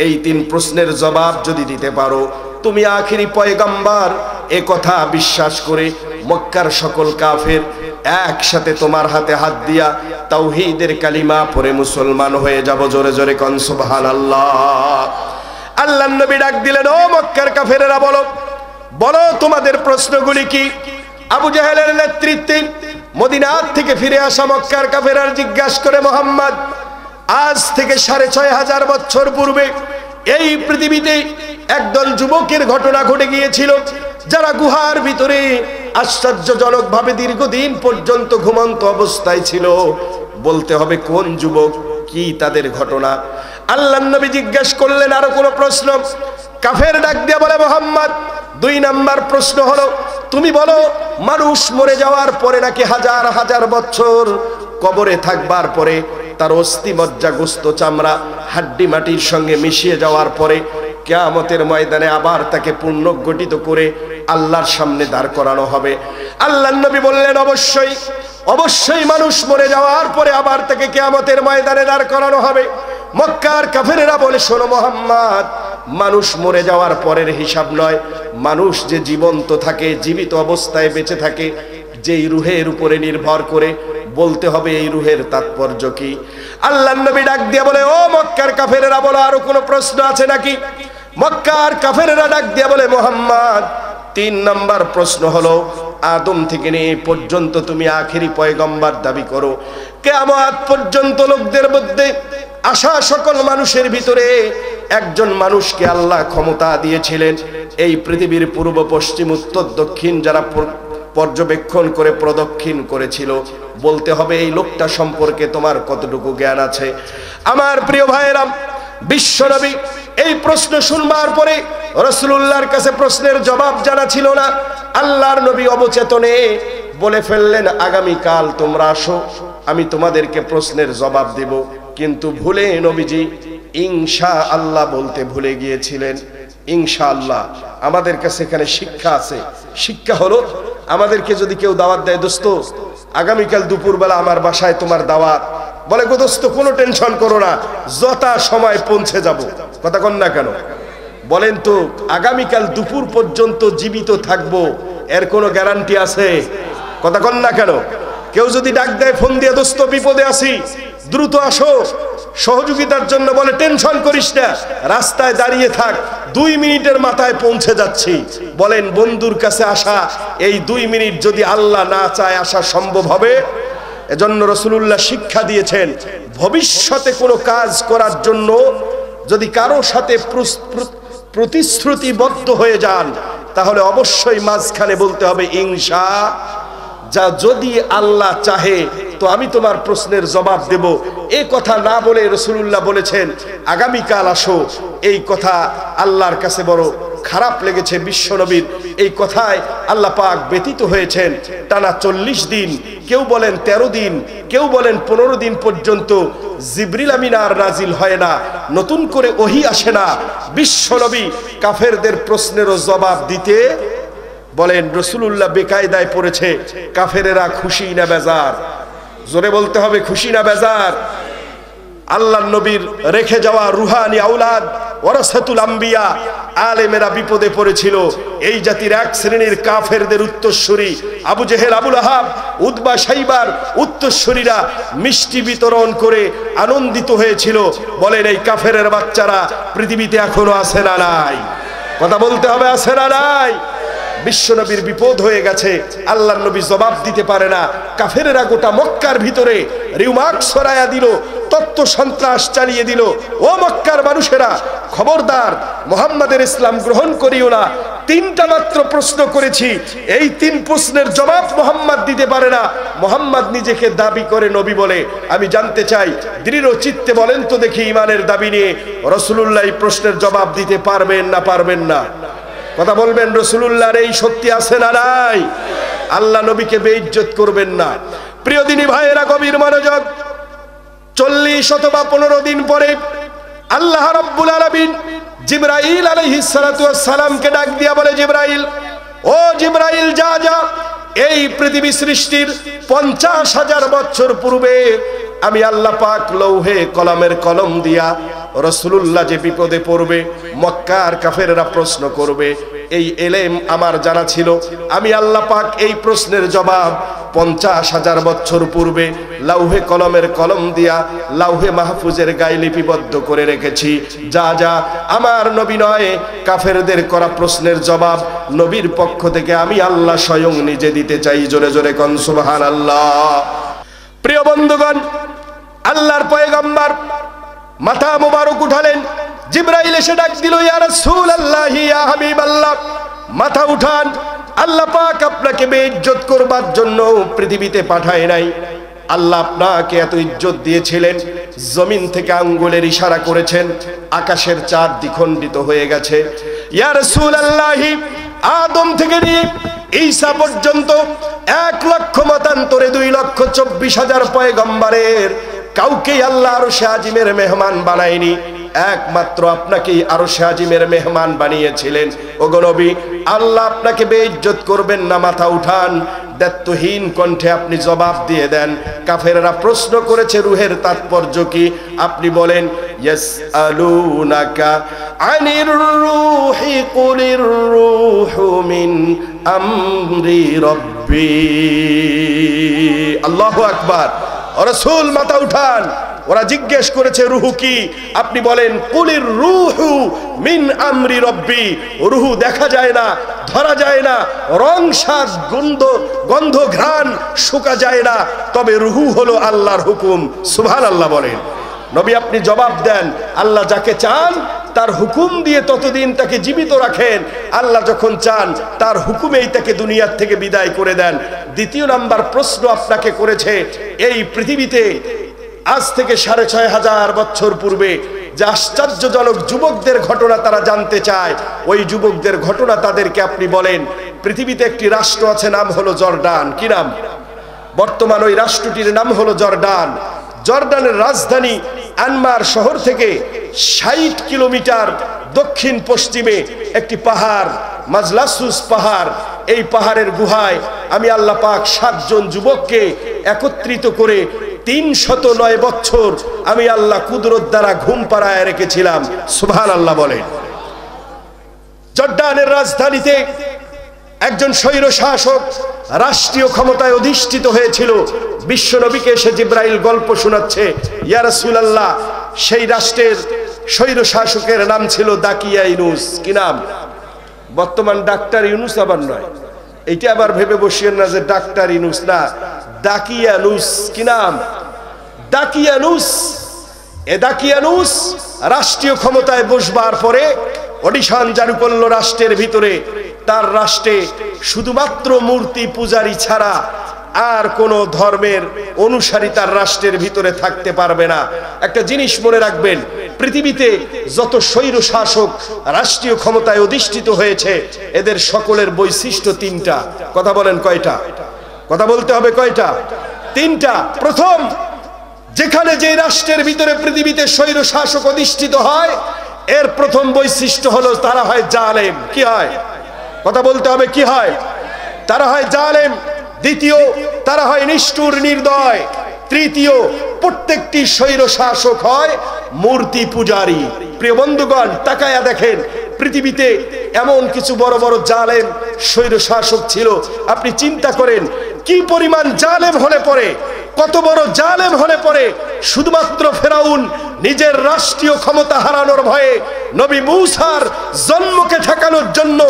এই 3 প্রশ্নের জবাব যদি দিতে পারো তুমি আখেরি পয়গম্বর, এ কথা বিশ্বাস করে মক্কার সকল কাফের একসাথে তোমার হাতে হাত দিয়া তাওহীদের কালিমা পড়ে মুসলমান হয়ে যাব। জোরে জোরে কোন সুবহানাল্লাহ। আল্লাহর নবী ডাক দিলেন, ও মক্কার কাফেরেরা বলো, বলো তোমাদের প্রশ্নগুলি কি। আবু জাহেলের নেতৃত্বে মদিনা থেকে ফিরে আসা মক্কার কাফেররা জিজ্ঞাসা করে মুহাম্মদ, আজ থেকে 6500 বছর পূর্বে এই পৃথিবীতে একদল যুবকের ঘটনা ঘটে গিয়েছিল যারা গুহার ভিতরে আশ্চর্যজনকভাবে দীর্ঘদিন পর্যন্ত ঘুমন্ত অবস্থায় ছিল। বলতে হবে কোন যুবক, কি তাদের ঘটনা। আল্লাহর নবী জিজ্ঞেস করলেন আরো কোন প্রশ্ন। কাফের ডাক দিয়ে বলে মুহাম্মদ 2 নাম্বার প্রশ্ন হলো তুমি বলো মানুষ মরে যাওয়ার পরে নাকি হাজার হাজার বছর কবরে থাকবার পরে তার অস্থি মজ্জা গোস্ত চামড়া হাড্ডি মাটির সঙ্গে মিশিয়ে যাওয়ার পরে কিয়ামতের ময়দানে আবার তাকে পুনর্গঠিত করে আল্লাহর সামনে দাঁড় করানো হবে। আল্লাহর নবী বললেন অবশ্যই, অবশ্যই মানুষ মরে যাওয়ার পরে আবার তাকে কিয়ামতের ময়দানে দাঁড় করানো হবে। মক্কার কাফেরেরা বলে শোনো মুহাম্মদ, মানুষ মরে যাওয়ার পরের হিসাব নয়, মানুষ যে জীবন্ত থাকে, জীবিত অবস্থায় বেঁচে থাকে, যেই রুহের উপরে নির্ভর করে বলতে হবে এই রুহের তাৎপর্য কি। আল্লাহর নবী ডাক দিয়ে বলে, ও মক্কার কাফেরেরা বলো আরো কোনো প্রশ্ন আছে নাকি। মক্কার কাফেরেরা ডাক দিয়ে বলে মুহাম্মদ 3 নাম্বার প্রশ্ন হলো আদম থেকে নিয়ে পর্যন্ত তুমি আখেরি পয়গম্বর দাবি করো, কিয়ামত পর্যন্ত লোকদের মধ্যে আসা সকল মানুষের ভিতরে একজন মানুষকে আল্লাহ ক্ষমতা দিয়েছিলেন এই পৃথিবীর পূর্ব পশ্চিম উত্তর দক্ষিণ যারা পর্যবেক্ষণ করে প্রদক্ষিণ করেছিল। বলতে হবে এই লোকটা সম্পর্কে তোমার কতটুকু জ্ঞান আছে। আমার প্রিয় ভাইয়েরা, বিশ্বনবী এই প্রশ্ন শুনবার পরে রাসূলুল্লাহর কাছে প্রশ্নের জবাব জানা ছিল না। আল্লাহর নবী অবচেতনে বলে ফেললেন, আগামীকাল তোমরা আসো, আমি তোমাদেরকে প্রশ্নের জবাব দেব। কিন্তু ভুলে নবীজি ইনশাআল্লাহ বলতে ভুলে গিয়েছিলেন। ইনশাআল্লাহ আমাদের কাছে এখানে শিক্ষা আছে। শিক্ষা হলো, আমাদেরকে যদি কেউ দাওয়াত দেয়, দোস্ত আগামীকাল দুপুরবেলা আমার বাসায় তোমার দাওয়াত, বলে গো দোস্ত কোনো টেনশন করো না, যথা সময় পৌঁছে যাব। কথা কন না কেন? বলেন তো, আগামীকাল দুপুর পর্যন্ত জীবিত থাকবো এর কোনো গ্যারান্টি আছে? কথা কন না কেন? কেউ যদি ডাক দেয় ফোন দিয়ে, দোস্ত বিপদে আছি, দ্রুত আসো সহযোগিতার জন্য, বলে টেনশন করিস না, রাস্তায় দাঁড়িয়ে থাক, 2 মিনিটের মাথায় পৌঁছে যাচ্ছি। বলেন বন্ধুর কাছে আসা এই 2 মিনিট যদি আল্লাহ না চায় আসা সম্ভব হবে? এজন্য রাসূলুল্লাহ শিক্ষা দিয়েছেন, ভবিষ্যতে কোনো কাজ করার জন্য যদি কারো সাথে প্রতিশ্রুতিবদ্ধ হয়ে যান, তাহলে অবশ্যই মাঝখানে বলতে হবে ইনশা, যা যদি আল্লাহ চাহে তো আমি তোমার প্রশ্নের জবাব দেব। এই কথা না বলে রাসূলুল্লাহ বলেছেন আগামীকাল আসো। এই কথা আল্লাহর কাছে বড় খারাপ লেগেছে বিশ্বনবীর। এই কথায় আল্লাহ পাক ব্যতীত হয়েছেন টানা 40 দিন, কেউ বলেন 13 দিন, কেউ বলেন 15 দিন পর্যন্ত জিবরিল আমিন আর নাজিল হয় না, নতুন করে ওহী আসে না। বিশ্বনবী কাফেরদের প্রশ্নেরও জবাব দিতে বলেন রাসূলুল্লাহ বেকায়দায় পড়েছে। কাফেরেরা খুশি না বেজার? জোরে বলতে হবে, খুশি না বেজার? আল্লাহর নবীর রেখে যাওয়া রুহানি আওলাদ ওয়ারাসাতুল আম্বিয়া আলেমেরা বিপদে পড়েছিল। এই জাতির এক শ্রেণীর কাফেরদের উত্তরসূরি আবু জেহেল, আবুল আহাব, উতবা, শাইবার উত্তরসূরিরা মিষ্টি বিতরণ করে আনন্দিত হয়েছিল। বলেন এই কাফেরের বাচ্চারা পৃথিবীতে এখনো আছে না নাই? কথা বলতে হবে, আছে না নাই? বিশ্বনবীর বিপদ হয়ে গেছে, আল্লাহর নবী জবাব দিতে পারে না। কাফেরেরা গোটা মক্কার ভিতরে রিউমাক ছড়ায়া দিল, তত্ত্ব সন্ত্রাস চালিয়ে দিল। ও মক্কার মানুষেরা, খবরদার মুহাম্মাদের ইসলাম গ্রহণ করিও না। 3টা মাত্র প্রশ্ন করেছি, এই 3 প্রশ্নের জবাব মুহাম্মদ দিতে পারে না। মুহাম্মদ নিজেকে দাবি করে নবী বলে। আমি জানতে চাই, দৃঢ় চিত্তে বলেন তো দেখি, ইমানের দাবি নিয়ে রাসূলুল্লাহ এই প্রশ্নের জবাব দিতে পারবেন না পারবেন না? কথা বলবেন, রাসূলুল্লাহর এই শক্তি আছে না নাই? আল্লাহ নবীকে বেইজ্জত করবেন না। প্রিয় দিনী ভাইয়েরা, গভীর মনোযোগ। 40 অথবা 15 দিন পরে আল্লাহ রাব্বুল আলামিন জিবরাইল আলাইহিস সালাতু ওয়াস সালামকে ডাক দিয়া বলে, জিবরাইল, ও জিবরাইল, যা যা, এই পৃথিবী সৃষ্টির 50,000 বছর পূর্বে আমি আল্লাহ পাক লৌহে কলমের কলম দিয়া রাসূলুল্লাহ যে বিপদে পড়বে, মক্কার কাফেররা প্রশ্ন করবে, এই এলেম আমার জানা ছিল। আমি আল্লাহ পাক এই প্রশ্নের জবাব 50,000 বছর পূর্বে লৌহে কলমের কলম দিয়া লৌহে মাহফুজের গায়ে লিপিবদ্ধ করে রেখেছি। যা যা, আমার নবী নয়, কাফেরদের করা প্রশ্নের জবাব নবীর পক্ষ থেকে আমি আল্লাহ স্বয়ং নিজে দিতে চাই। জোরে জোরে কোন সুবহানাল্লাহ। প্রিয় বন্ধুগণ, আল্লাহর পয়গম্বর মাথা মুবারক উঠালেন। জিবরাইল এসে ডাক দিল, ইয়া রাসূলুল্লাহ, ইয়া হাবিবাল্লাহ, মাথা উঠান। আল্লাহ পাক আপনাকে বেইজ্জত করবার জন্য পৃথিবীতে পাঠায় নাই। আল্লাহ আপনাকে এত ইজ্জত দিয়েছিলেন, জমিন থেকে আঙ্গুলের ইশারা করেছেন, আকাশের চাঁদ দ্বিখণ্ডিত হয়ে গেছে। ইয়া রাসূলুল্লাহ, আদম থেকে নিয়ে ঈসা পর্যন্ত 1 লক্ষ মতান্তরে 2,24,000 পয়গম্বরের কাউকেই আল্লাহ আরশে আজিমের মেহমান বানায়নি, একমাত্র আপনাকেই আরশে আজিমের মেহমান বানিয়েছিলেন। ওগো নবী, আল্লাহ আপনাকে বেইজ্জত করবেন না, মাথা উঠান। দায়িত্বহীন কণ্ঠে আপনি জবাব দিয়ে দেন। কাফেররা প্রশ্ন করেছে রূহের তাৎপর্য কি, আপনি বলেন ইয়াসআলুনাকা আনির রূহি কুলির রূহু মিন আমরি রাব্বি। আল্লাহু আকবার। রাসূল মাথা উঠান। ওরা জিজ্ঞেস করেছে রূহ কি, আপনি বলেন কুলির রূহু মিন আমরি রব্বি। রূহ দেখা যায় না, ধরা যায় না, রং স্বাদ গন্ধ ঘ্রাণ শুকা যায় না, তবে রূহ হলো আল্লাহর হুকুম। সুবহানাল্লাহ বলেন। নবী আপনি জবাব দেন, আল্লাহ যাকে চান তার হুকুম দিয়ে ততদিন তাকে জীবিত রাখেন, আল্লাহ যখন চান তার হুকুমেই তাকে দুনিয়ার থেকে বিদায় করে দেন। দ্বিতীয় নাম্বার প্রশ্ন আপনাকে করেছে, এই পৃথিবীতে আজ থেকে 6500 বছর পূর্বে যে আশ্চর্যজনক যুবকদের ঘটনা তারা জানতে চায়, ওই যুবকদের ঘটনা তাদেরকে আপনি বলেন। পৃথিবীতে একটি রাষ্ট্র আছে, নাম হলো জর্ডান। কি নাম? বর্তমান ওই রাষ্ট্রটির নাম হলো জর্ডান। জর্ডানের রাজধানী আনমার শহর থেকে 60 কিলোমিটার দক্ষিণ পশ্চিমে একটি পাহাড়, মাজলাসুস পাহাড়। এই পাহাড়ের গুহায় আমি আল্লাহ পাক 7 জন যুবককে একত্রিত করে 309 বছর আমি আল্লাহ কুদরত দ্বারা ঘুম পাড়ায় রেখেছিলাম। সুবহানাল্লাহ বলেন। জর্ডানের রাজধানীতে একজন স্বৈর শাসক রাষ্ট্রীয় ক্ষমতায় অধিষ্ঠিত হয়েছিল। বিশ্ব নবীকে এসে জিব্রাইল গল্প শোনাচ্ছে, ইয়া রাসূলুল্লাহ, সেই রাষ্ট্রের স্বৈর শাসকের নাম ছিল দাকিয়া ইউনুস। কি নাম? বর্তমান ডাক্তার ইউনুস আবার নয়, এইটা আবার ভেবে বসিয়েন না যে ডাক্তার ইউনুস, না, দাকিয়ানুস। কি নাম? দাকিয়ানুস। এ দাকিয়ানুস রাষ্ট্রীয় ক্ষমতায় বসবার পরে অডিশন জারি করলো রাষ্ট্রের ভিতরে। তার রাষ্ট্রে শুধুমাত্র মূর্তি পূজারী ছাড়া আর কোন ধর্মের অনুসারী তার রাষ্ট্রের ভিতরে থাকতে পারবে না। একটা জিনিস মনে রাখবেন, পৃথিবীতে যত স্বৈর শাসক রাষ্ট্রীয় ক্ষমতায় অধিষ্ঠিত হয়েছে, এদের সকলের বৈশিষ্ট্য 3টা। কথা বলেন কয়টা? কথা বলতে হবে কয়টা? 3টা। প্রথম, যেখানে যে রাষ্ট্রের ভিতরে পৃথিবীতে স্বৈর শাসক অধিষ্ঠিত হয়, এর প্রথম বৈশিষ্ট্য হলো তারা হয় জালেম। কি হয়? কথা বলতে হবে, কি হয়? তারা হয় জালেম। দ্বিতীয়, তারা হয় নিষ্ঠুর নির্দয়। তৃতীয়, প্রত্যেকটি স্বৈর শাসক হয় মূর্তি পূজারী। প্রিয় বন্ধুগণ, তাকায়া দেখেন, পৃথিবীতে এমন কিছু বড় বড় জালেম স্বৈর শাসক ছিল। আপনি চিন্তা করেন কি পরিমাণ জালেম হলে পরে, কত বড় জালেম হলে পরে শুধুমাত্র ফেরাউন নিজের রাষ্ট্রীয় ক্ষমতা হারানোর ভয়ে নবী মূসার জন্মকে ঠেকানোর জন্য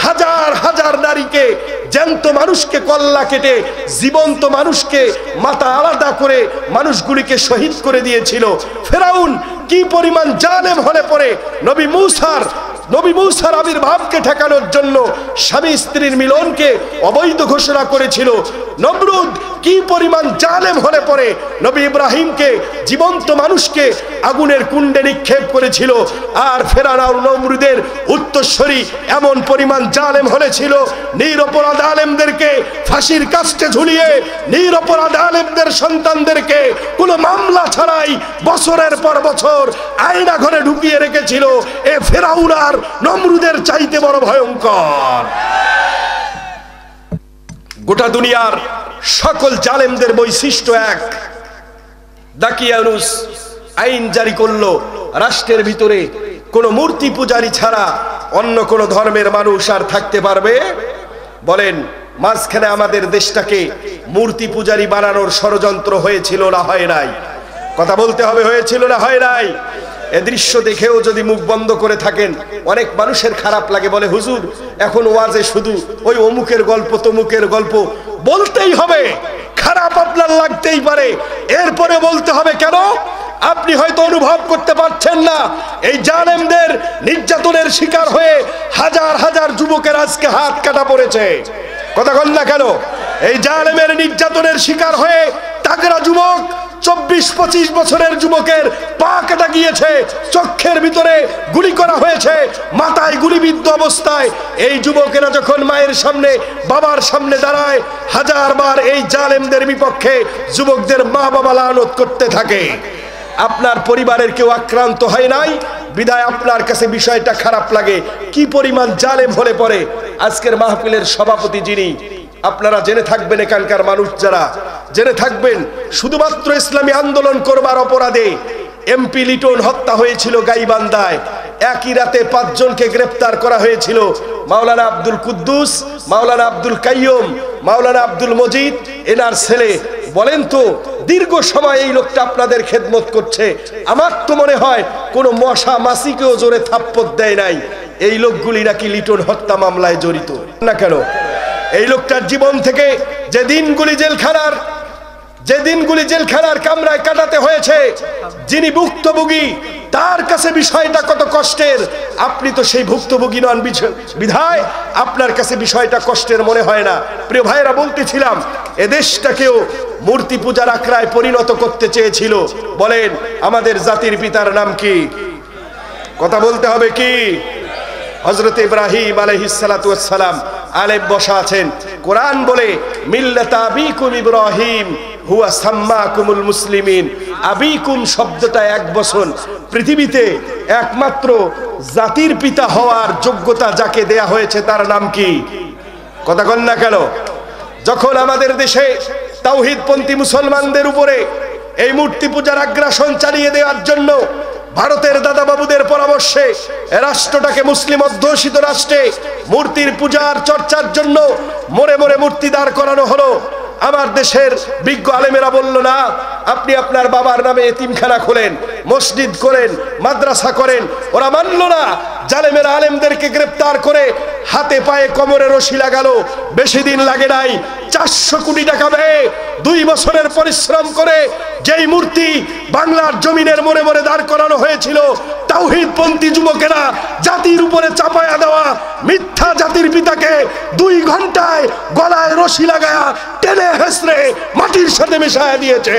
হাজার হাজার নারীকে, জ্যান্ত মানুষকে কল্লা কেটে জীবন্ত মানুষকে মাথা আলাদা করে মানুষগুলিকে শহীদ করে দিয়েছিল। ফেরাউন কি পরিমাণ জালেম হলে পরে নবী মূসার আবির্ভাবকে ঠেকানোর জন্য স্বামী স্ত্রীর মিলনকে অবৈধ ঘোষণা করেছিল। নমরুদ কি পরিমাণ জালেম হলে পরে নবী ইব্রাহিমকে, জীবন্ত মানুষকে আগুনের কুণ্ডে নিক্ষেপ করেছিল। আর ফেরাউন নমরুদের উত্তরসূরি এমন পরিমাণ জালেম হলেছিল, নিরপরাধ আলেমদেরকে ফাঁসির কাস্টে ঝুলিয়ে, নিরপরাধ আলেমদের সন্তানদেরকে কোনো মামলা ছাড়াই বছরের পর বছর আয়না ঘরে ঢুকিয়ে রেখেছিল। এ ফেরাউন আর নমরুদের চাইতে বড় ভয়ঙ্কর। গোটা দুনিয়ার সকল জালেমদের বৈশিষ্ট্য এক। দাকিয়ানুস আইন জারি করলো, রাষ্ট্রের ভিতরে কোন মূর্তি পূজারী ছাড়া অন্য কোন ধর্মের মানুষ আর থাকতে পারবে? বলেন, মাঝখানে আমাদের দেশটাকে মূর্তি পূজারী বানানোর ষড়যন্ত্র হয়েছিল না হয় নাই? কথা বলতে হবে, হয়েছিল না হয় নাই? এ দৃশ্য দেখেও যদি মুখ বন্ধ করে থাকেন, অনেক মানুষের খারাপ লাগে, বলে হুজুর এখন ওয়াজে শুধু ওই অমুকের গল্প তমুকের গল্প। বলতেই হবে, খারাপ আপনার লাগতেই পারে, এরপরে বলতে হবে। কেন? আপনি হয়তো অনুভব করতে পারছেন না, এই জালেমদের নির্যাতনের শিকার হয়ে হাজার হাজার যুবকের আজকে হাত কাটা পড়েছে। কথা বল না কেন? এই জালেমের নির্যাতনের শিকার হয়ে তাগড়া যুবক, 24-25 বছরের যুবকের পা কাটা গিয়েছে, চোখের ভিতরে গুলি করা হয়েছে, মাথায় গুলিবিদ্ধ অবস্থায়। এই যুবকেরা যখন মায়ের সামনে, বাবার সামনে দাঁড়ায়, হাজারবার এই জালেমদের বিপক্ষে যুবকদের মা বাবা লানত করতে থাকে। আপনার পরিবারের কেউ আক্রান্ত হয় নাই বিধায় আপনার কাছে বিষয়টা খারাপ লাগে। কি পরিমাণ জালেম হলে পরে। আজকের মাহফিলের সভাপতি যিনি, আপনারা জেনে থাকবেন, এখানকার মানুষ যারা জেনে থাকবেন, শুধুমাত্র ইসলামী আন্দোলন করবার অপরাধে এমপি লিটন হত্যা হয়েছিল গাইবান্ধায়। একই রাতে 5 জনকে গ্রেফতার করা হয়েছিল। মাওলানা আব্দুল কুদ্দুস, মাওলানা আব্দুল কাইয়ুম, মাওলানা আব্দুল মজিদ, এনার ছেলে। বলেন তো, দীর্ঘ সময় এই লোকটা আপনাদের খেদমত করছে। আমার তো মনে হয় কোনো মশা মাছিকেও জোরে থাপ্পড় দেয় নাই। এই লোকগুলি নাকি লিটন হত্যা মামলায় জড়িত না কেন? এই লোকটার জীবন থেকে যে দিনগুলি জেলখানার যে দিনগুলি জেলখানার কামরায় কাটাতে হয়েছে, যিনি ভুক্তভোগী তার কাছে বিষয়টা কত কষ্টের, আপনি তো সেই ভুক্তভোগী নন বিধায় আপনার কাছে বিষয়টা কষ্টের মনে হয় না। প্রিয় ভাইরা, বলতেছিলাম এদেশটাকেও মূর্তি পূজার আখড়ায় পরিণত করতে চেয়েছিল। বলেন আমাদের জাতির পিতার নাম কি? কথা বলতে হবে কি? হযরত ইব্রাহিম আলাইহিস সালাতু ওয়াস সালাম আলেম বসা আছেন। কোরআন বলে মিল্লাতা আবিকুম ইব্রাহিম হুয়া সাম্মাকুমুল মুসলিমিন। আবিকুম শব্দটা এক বছর। পৃথিবীতে একমাত্র জাতির পিতা হওয়ার যোগ্যতা যাকে দেয়া হয়েছে তার নাম কি? কথা বল না কেন? যখন আমাদের দেশে তাওহীদপন্থী মুসলমানদের উপরে এই মূর্তি পূজার আগ্রাসন চালিয়ে দেওয়ার জন্য ভারতের দাদা বাবুদের পরামর্শে রাষ্ট্রটাকে মুসলিম অধ্যুষিত রাষ্ট্রে মূর্তির পূজার চর্চার জন্য মোড়ে মোড়ে মূর্তি দাঁড় করানো হলো, আমার দেশের বিজ্ঞ আলেমেরা বলল না, আপনি আপনার বাবার নামে এতিমখানা খোলেন, মসজিদ করেন, মাদ্রাসা করেন। ওরা মানল না। জালেমেরা আলেমদেরকে গ্রেপ্তার করে হাতে পায়ে কোমরে রশি লাগালো। বেশি দিন লাগে নাই, 400 কোটি টাকা ব্যয়ে 2 বছরের পরিশ্রম করে যেই মূর্তি বাংলার জমিনের মোড়ে মোড়ে দাঁড় করানো হয়েছিল, তাওহীদপন্থী যুবকেরা জাতির উপরে চাপায়া দেওয়া মিথ্যা জাতির পিতাকে 2 ঘন্টায় গলায় রশি লাগায়া টেনে হেসড়ে মাটির সাথে মিশায়া দিয়েছে।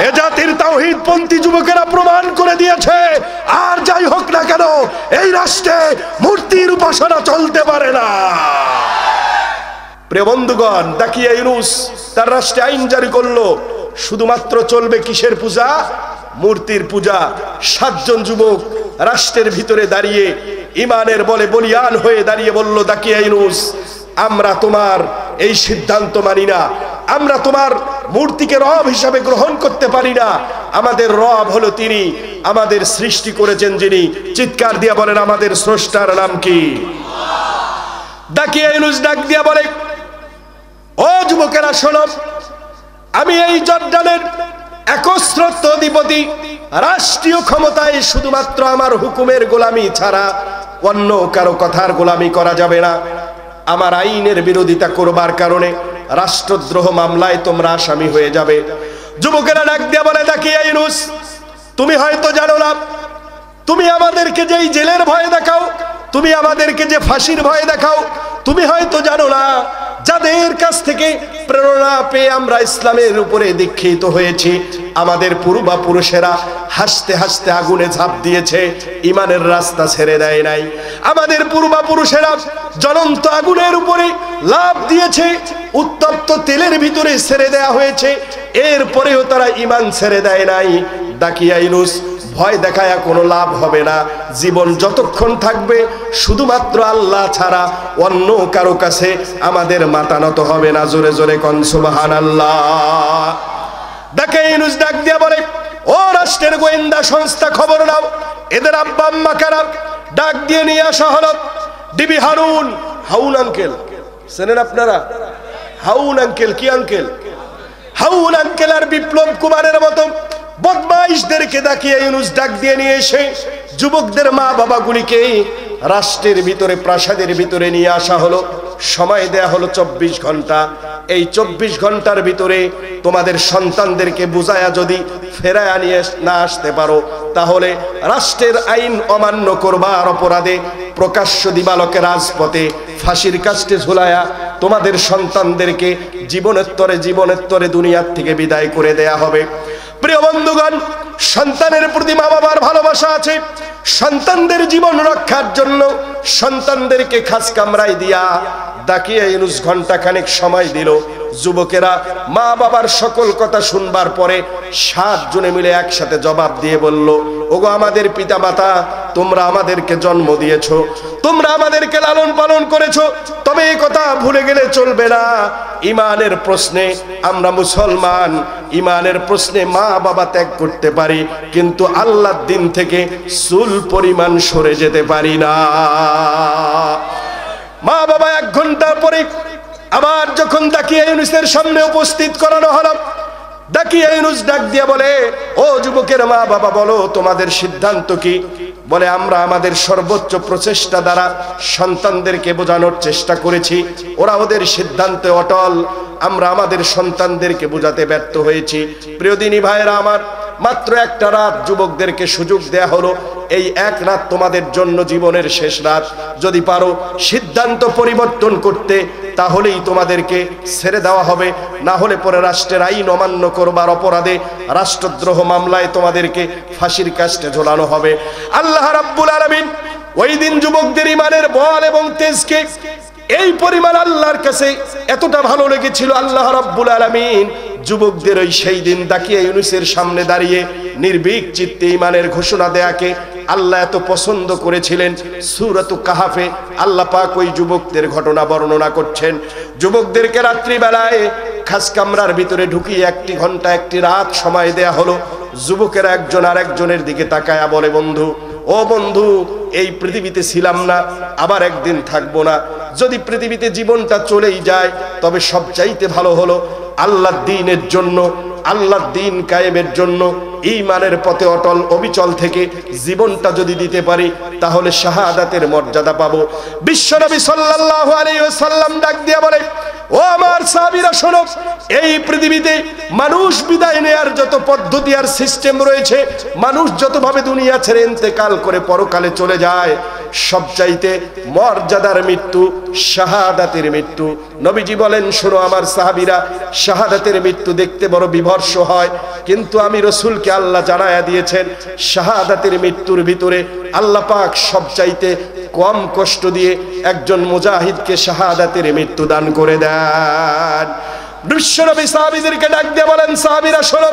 এ জাতির তাওহীদপন্থী যুবকেরা প্রমাণ করে দিয়েছে, আর যাই হোক না কেন এই রাষ্ট্রে মূর্তির উপাসনা চলতে পারে না। প্রিয় বন্ধুগণ, দাকিয়া ইউনূস তার রাষ্ট্রে আইন জারি করলো, শুধুমাত্র চলবে কিসের পূজা? মূর্তির পূজা। 7 জন যুবক রাষ্ট্রের ভিতরে দাঁড়িয়ে ইমানের বলে বলিয়ান হয়ে দাঁড়িয়ে বলল, দাকিয়া ইউনূস, আমরা তোমার এই সিদ্ধান্ত মানি না, আমরা তোমার মূর্তিকে রব হিসাবে গ্রহণ করতে পারি না। আমাদের রব হলো তিনি, আমাদের সৃষ্টি করেছেন যিনি। চিৎকার দিয়ে বলেন আমাদের স্রষ্টার নাম কি? দাকিয়া ইউনূস ডাক দিয়া বলে, ও যুবকেরা শোনো, আমি এই জর্ডানের একচ্ছত্র অধিপতি, রাষ্ট্রীয় ক্ষমতায় শুধুমাত্র আমার হুকুমের গোলামি ছাড়া অন্য কারো কথার গোলামি করা যাবে না। আমার আইনের বিরোধিতা করবার কারণে রাষ্ট্রদ্রোহ মামলায় তোমরা আসামি হয়ে যাবে। যুবকেরা ডাক দিয়া বলে, দাকিয়া ইউনূস, তুমি হয়তো জানো না, তুমি আমাদেরকে যেই জেলের ভয় দেখাও, তুমি আমাদেরকে যে ফাঁসির ভয় দেখাও, তুমি হয়তো জানো না যাদের কাছ থেকে প্রেরণা পেয়ে আমরা ইসলামের উপরে দীক্ষিত হয়েছি, আমাদের পূর্বপুরুষেরা হাসতে হাসতে আগুনে ঝাঁপ দিয়েছে, ইমানের রাস্তা ছেড়ে দেয় নাই। আমাদের পূর্বপুরুষেরা জ্বলন্ত আগুনের উপরে লাফ দিয়েছে, উত্তপ্ত তেলের ভিতরে ছেড়ে দেয়া হয়েছে, এরপরেও তারা ইমান ছেড়ে দেয় নাই। দাকিয়া ইউনূস, ভয় দেখায়া কোনো লাভ হবে না। জীবন যতক্ষণ থাকবে শুধুমাত্র আল্লাহ ছাড়া অন্য কারো কাছে আমাদের মাথা নত হবে না। জোরে জোরে কোন সুবহানাল্লাহ। দাকিয়া ইউনূস ডাক দিয়া বলে, ও রাষ্ট্রের গোয়েন্দা সংস্থা, খবর নাও, এদের আব্বা আম্মা কারা? ডাক দিয়ে নিয়ে আসা হলো। ডিবি হারুন, হাউন আঙ্কেল চেনেন আপনারা? হাউন আঙ্কেল। কি আঙ্কেল? হাউন আঙ্কেল আর বিপ্লব কুমারের মতো বদমাইশদেরকে দাকিয়া ইউনূস ডাক দিয়ে নিয়ে এসে যুবকদের মা বাবাগুলিকে রাষ্ট্রের ভিতরে, প্রাসাদের ভিতরে নিয়ে আসা হলো। সময় দেয়া হলো 24 ঘন্টা। এই 24 ঘন্টার ভিতরে তোমাদের সন্তানদেরকে বুঝায়া যদি ফেরায়া নিয়ে না আসতে পারো, তাহলে রাষ্ট্রের আইন অমান্য করবার অপরাধে প্রকাশ্য দিবালোকে রাজপথে ফাঁসির কাস্টে ঝুলায়া তোমাদের সন্তানদেরকে জীবনের তরে দুনিয়ার থেকে বিদায় করে দেয়া হবে। প্রিয় বন্ধুগণ, সন্তানের প্রতি মা বাবার ভালোবাসা আছে। সন্তানদের জীবন রক্ষার জন্য সন্তানদেরকে খাস কামরায় দিয়া দাকিয়া ইউনূস ঘন্টাখানেক সময় দিল। যুবকেরা মা বাবার সকল কথা শুনবার পরে 7 জনে মিলে একসাথে জবাব দিয়ে বলল, ওগো আমাদের পিতা মাতা, তোমরা আমাদেরকে জন্ম দিয়েছো, তোমরা আমাদেরকে লালন পালন করেছো, তবে এই কথা ভুলে গেলে চলবে না, ইমানের প্রশ্নে আমরা মুসলমান, ইমানের প্রশ্নে মা বাবা ত্যাগ করতে পারি, কিন্তু আল্লাহর দিন থেকে চুল পরিমাণ সরে যেতে পারি না। মা বাবা 1 ঘন্টা পরে আবার যখন দাকিয়া ইউনূসের সামনে উপস্থিত করানো হলো, দাকিয়া ইউনূস ডাক দিয়ে বলে, ও যুবকের মা বাবা, বলো তোমাদের সিদ্ধান্ত কি? বলে, আমরা আমাদের সর্বোচ্চ প্রচেষ্টা দ্বারা সন্তানদেরকে বোঝানোর চেষ্টা করেছি, ওরা ওদের সিদ্ধান্তে অটল। আমরা আমাদের সন্তানদেরকে বোঝাতে ব্যর্থ হয়েছি। প্রিয় দিনী ভাইরা আমার, মাত্র একটা রাত যুবকদেরকে সুযোগ দেয়া হলো। এই এক রাত তোমাদের জন্য জীবনের শেষ রাত। যদি পারো সিদ্ধান্ত পরিবর্তন করতে, তাহলেই তোমাদেরকে ছেড়ে দেওয়া হবে, না হলে পরে রাষ্ট্রের আইন অমান্য করবার অপরাধে রাষ্ট্রদ্রোহ মামলায় তোমাদেরকে ফাঁসির কাস্টে ঝোলানো হবে। আল্লাহ রাব্বুল আলামিন ওই দিন যুবকদের ইমানের বল এবং তেজকে এই পরিমাণ আল্লাহর কাছে এতটা ভালো লেগেছিল, আল্লাহ রাব্বুল আলামিন যুবকদের ওই সেই দিন দাকিয়া ইউনুসের সামনে দাঁড়িয়ে নির্ভীক চিত্তে ইমানের ঘোষণা দেয়াকে আল্লাহ এত পছন্দ করেছিলেন। সূরাতুল কাহাফে আল্লাহ পাক ওই যুবকদের ঘটনা বর্ণনা করছেন। যুবকদেরকে রাত্রি বেলায় খাস কামরার ভিতরে ঢুকিয়ে 1 ঘন্টা 1 রাত সময় দেয়া হলো। যুবকেরা একজন আরেকজনের দিকে তাকায়া বলে, বন্ধু, ও বন্ধু, এই পৃথিবীতে ছিলাম না, আবার একদিন থাকবো না। যদি পৃথিবীতে জীবনটা চলেই যায়, তবে সবচাইতে ভালো হলো আল্লাহর দ্বীনের জন্য, আল্লাহর দ্বীন কায়েমের জন্য ঈমানের পথে অটল অবিচল থেকে জীবনটা যদি দিতে পারি, তাহলে শাহাদাতের মর্যাদা পাবো। বিশ্বনবী সাল্লাল্লাহু আলাইহি ওয়াসাল্লাম ডাক দিয়ে বলে, ও আমার সাহাবীরা শোনো, এই পৃথিবীতে মানুষ বিদায় নেয়ার যত পদ্ধতি আর সিস্টেম রয়েছে, মানুষ যতভাবে দুনিয়া ছেড়ে ইন্তেকাল করে পরকালে চলে যায়, সবচাইতে মর্যাদার মৃত্যু শাহাদাতের মৃত্যু। নবীজি বলেন, শোনো আমার সাহাবীরা, শাহাদাতের মৃত্যু দেখতে বড় বিভৎস হয়, কিন্তু আমি রাসূলকে আল্লাহ জানায়া দিয়েছেন শাহাদাতের মৃত্যুর ভিতরে আল্লাহ পাক সবচাইতে কম কষ্ট দিয়ে একজন মুজাহিদকে শাহাদাতের মৃত্যু দান করে দেন। বিশ্বনবী সাহাবীদেরকে ডাক দিয়ে বলেন, সাহাবীরা শোনো,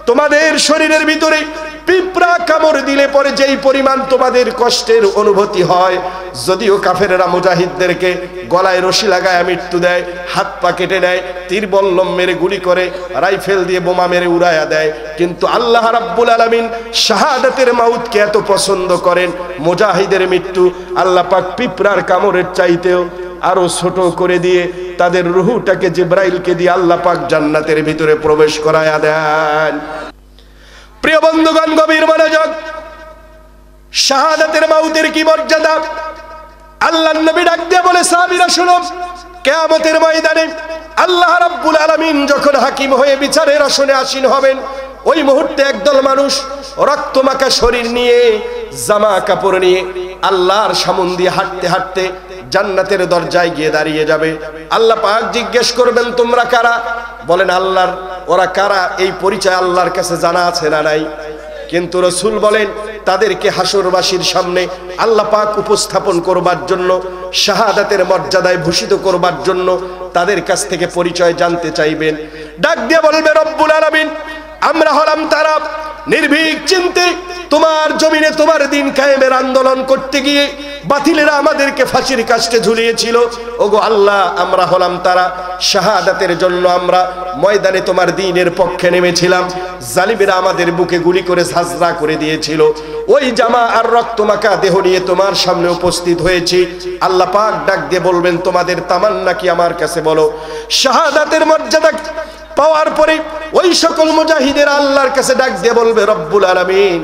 তোমাদের শরীরের ভিতরে পিঁপড়া কামড় দিলে পরে যেই পরিমাণ তোমাদের কষ্টের অনুভূতি হয়, যদিও কাফেরেরা মুজাহিদদেরকে গলায় রশি লাগায় মৃত্যু দেয়, হাত পা কেটে নেয়, তীর বল্লম মেরে গুলি করে, রাইফেল দিয়ে বোমা মেরে উড়াইয়া দেয়, কিন্তু আল্লাহ রাব্বুল আলামিন শাহাদাতের মাউতকে এত পছন্দ করেন। মুজাহিদের মৃত্যু আল্লাহ পাক পিঁপড়ার কামড়ের চাইতেও আরো ছোট করে দিয়ে তাদের রূহটাকে জিবরাইলকে দিয়ে আল্লাহ পাক জান্নাতের ভিতরে প্রবেশ করায়া দেন। প্রিয় বন্ধুগণ, গভীর মনোযোগ। শাহাদাতের মাউতের কি মর্যাদা! আল্লাহর নবী ডাক দিয়ে বলে, সাহাবীরা শুনো, কিয়ামতের ময়দানে আল্লাহ রাব্বুল আলামিন যখন হাকিম হয়ে বিচারের আসনে আসীন হবেন, ওই মুহূর্তে একদল মানুষ রক্তমাখা শরীর নিয়ে, জামা কাপড় নিয়ে আল্লাহর সামনে দিয়ে হাঁটতে হাঁটতে জান্নাতের দরজায় গিয়ে দাঁড়িয়ে যাবে। আল্লাহ পাক জিজ্ঞেস করবেন, তোমরা কারা? বলেন, আল্লাহর ওরা কারা এই পরিচয় আল্লাহর কাছে জানা আছে না নাই? কিন্তু রাসূল বলেন, তাদেরকে হাসরবাসীর সামনে আল্লাহ পাক উপস্থাপন করবার জন্য, শাহাদাতের মর্যাদায় ভূষিত করবার জন্য তাদের কাছ থেকে পরিচয় জানতে চাইবেন। ডাক দিয়ে বলবে, রব্বুল আলামিন, আমরা হলাম তারা নির্ভীক চিন্তে তোমার জমিনে তোমার দিন কায়েমের আন্দোলন করতে গিয়ে বাতিলেরা আমাদেরকে ফাঁসির কাস্টে ঝুলিয়েছিল। ওগো আল্লাহ, আমরা হলাম তারা, শাহাদাতের জন্য আমরা ময়দানে তোমার দ্বীনের পক্ষে নেমেছিলাম, জালিমেরা আমাদের বুকে গুলি করে ঝাঁঝরা করে দিয়েছিল, ওই জামা আর রক্তমাখা দেহ নিয়ে তোমার সামনে উপস্থিত হয়েছি। আল্লাহ পাক ডাক দিয়ে বলবেন, তোমাদের তামান্না কি আমার কাছে বলো। শাহাদাতের মর্যাদা পাওয়ার পরে ওই সকল মুজাহিদের আল্লাহর কাছে ডাক দিয়ে বলবে, রব্বুল আলামিন,